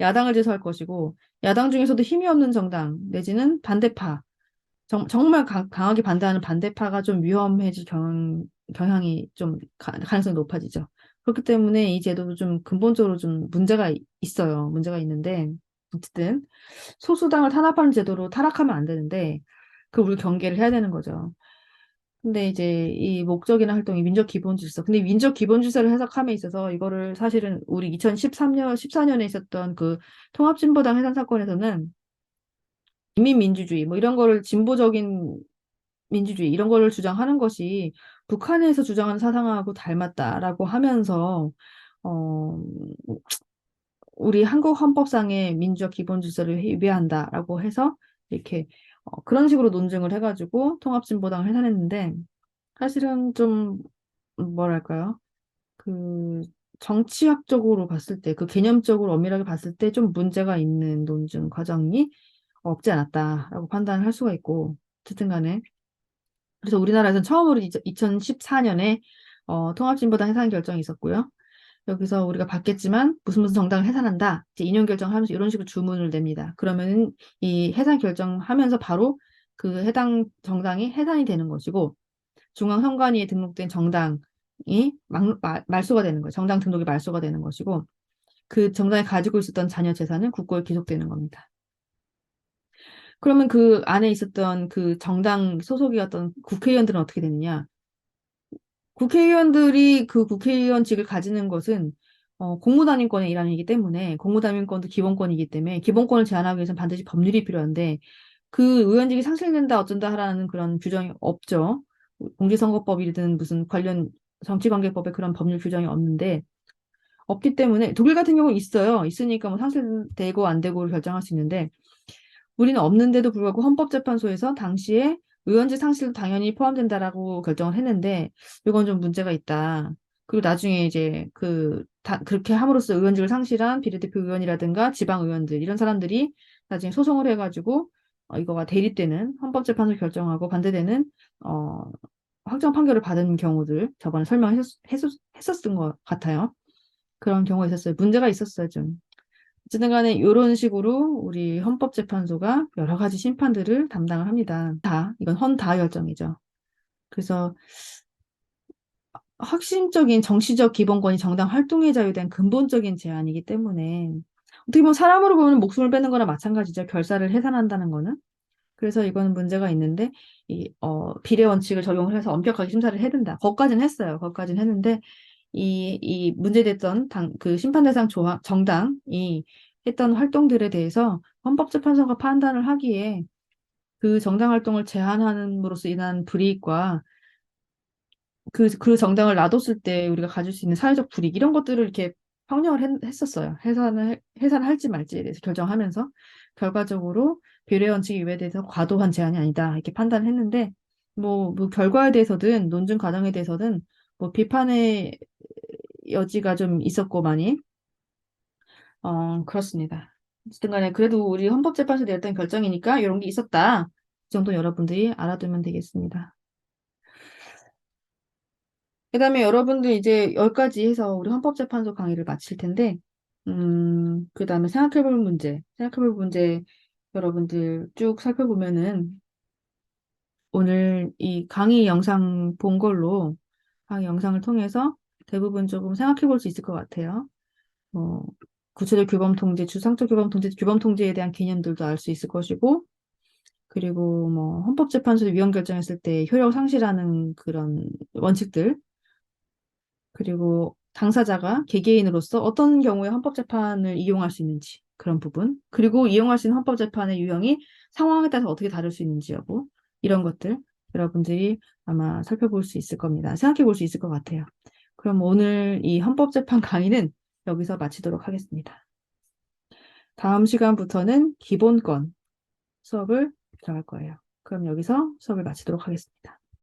야당을 제소할 것이고 야당 중에서도 힘이 없는 정당 내지는 반대파 정말 강하게 반대하는 반대파가 좀 위험해질 경향이 좀 가능성이 높아지죠. 그렇기 때문에 이 제도도 좀 근본적으로 좀 문제가 있어요. 문제가 있는데, 어쨌든, 소수당을 탄압하는 제도로 타락하면 안 되는데, 우리 경계를 해야 되는 거죠. 근데 이제 이 목적이나 활동이 민족 기본 질서. 근데 민족 기본 질서를 해석함에 있어서 이거를 사실은 우리 2013년, 14년에 있었던 그 통합진보당 해산 사건에서는 인민민주주의, 뭐 이런 거를 진보적인 민주주의 이런 거를 주장하는 것이 북한에서 주장하는 사상하고 닮았다라고 하면서 어, 우리 한국 헌법상의 민주적 기본 질서를 위배한다라고 해서 이렇게 그런 식으로 논증을 해가지고 통합진보당을 해산했는데 사실은 좀 뭐랄까요? 그 정치학적으로 봤을 때, 그 개념적으로 엄밀하게 봤을 때 좀 문제가 있는 논증 과정이 없지 않았다라고 판단을 할 수가 있고, 어쨌든 간에 그래서 우리나라에서는 처음으로 2014년에 통합진보당 해산 결정이 있었고요. 여기서 우리가 받겠지만 무슨 무슨 정당을 해산한다. 이제 인용 결정을 하면서 이런 식으로 주문을 냅니다. 그러면은 이 해산 결정하면서 바로 그 해당 정당이 해산이 되는 것이고 중앙선관위에 등록된 정당이 말소가 되는 거예요. 정당 등록이 말소가 되는 것이고 그 정당이 가지고 있었던 자녀 재산은 국고에 기속되는 겁니다. 그러면 그 안에 있었던 그 정당 소속이었던 국회의원들은 어떻게 되느냐? 국회의원들이 그 국회의원직을 가지는 것은 공무담임권의 일환이기 때문에 공무담임권도 기본권이기 때문에 기본권을 제한하기 위해서는 반드시 법률이 필요한데 그 의원직이 상실된다 어쩐다 하라는 그런 규정이 없죠. 공직선거법이든 무슨 관련 정치관계법에 그런 법률 규정이 없는데 없기 때문에 독일 같은 경우는 있어요. 있으니까 뭐 상실되고 안 되고를 결정할 수 있는데 우리는 없는데도 불구하고 헌법재판소에서 당시에 의원직 상실도 당연히 포함된다라고 결정을 했는데 이건 좀 문제가 있다. 그리고 나중에 이제 그렇게 함으로써 의원직을 상실한 비례대표 의원이라든가 지방 의원들 이런 사람들이 나중에 소송을 해가지고 이거가 대립되는 헌법재판소 결정하고 반대되는 어, 확정 판결을 받은 경우들 저번에 설명했었던 것 같아요. 그런 경우가 있었어요. 문제가 있었어요, 좀. 어쨌든 간에 이런 식으로 우리 헌법재판소가 여러 가지 심판들을 담당을 합니다. 이건 헌다 결정이죠. 그래서核心적인 정치적 기본권이 정당 활동의 자유에 대한 근본적인 제한이기 때문에 어떻게 보면 사람으로 보면 목숨을 빼는 거나 마찬가지죠. 결사를 해산한다는 거는. 그래서 이거는 문제가 있는데 비례 원칙을 적용을 해서 엄격하게 심사를 해야 된다. 거기까지는 했어요. 거기까지는 했는데 이 문제됐던 그 심판 대상 정당이 했던 활동들에 대해서 헌법재판소가 판단을 하기에 그 정당 활동을 제한함으로써 인한 불이익과 그 정당을 놔뒀을 때 우리가 가질 수 있는 사회적 불이익 이런 것들을 이렇게 평정을 했었어요. 해산을 할지 말지에 대해서 결정하면서 결과적으로 비례 원칙 위배에 대해서 과도한 제한이 아니다 이렇게 판단을 했는데 뭐 결과에 대해서든 논증 과정에 대해서든 뭐 비판의 여지가 좀 있었고 많이 그렇습니다. 어쨌든 간에 그래도 우리 헌법재판소 내렸던 결정이니까 이런 게 있었다 정도 여러분들이 알아두면 되겠습니다. 그 다음에 여러분들 이제 여기까지 해서 우리 헌법재판소 강의를 마칠 텐데, 그 다음에 생각해볼 문제 여러분들 쭉 살펴보면은 오늘 이 강의 영상 본 걸로 강의 영상을 통해서 대부분 조금 생각해볼 수 있을 것 같아요. 뭐, 구체적 규범 통제, 주상적 규범 통제, 규범 통제에 대한 개념들도 알 수 있을 것이고, 그리고 뭐 헌법재판소에 위헌 결정했을 때 효력 상실하는 그런 원칙들, 그리고 당사자가 개개인으로서 어떤 경우에 헌법재판을 이용할 수 있는지 그런 부분, 그리고 이용할 수 있는 헌법재판의 유형이 상황에 따라서 어떻게 다를 수 있는지 여부, 이런 것들 여러분들이 아마 살펴볼 수 있을 겁니다. 생각해 볼 수 있을 것 같아요. 그럼 오늘 이 헌법재판 강의는 여기서 마치도록 하겠습니다. 다음 시간부터는 기본권 수업을 들어갈 거예요. 그럼 여기서 수업을 마치도록 하겠습니다.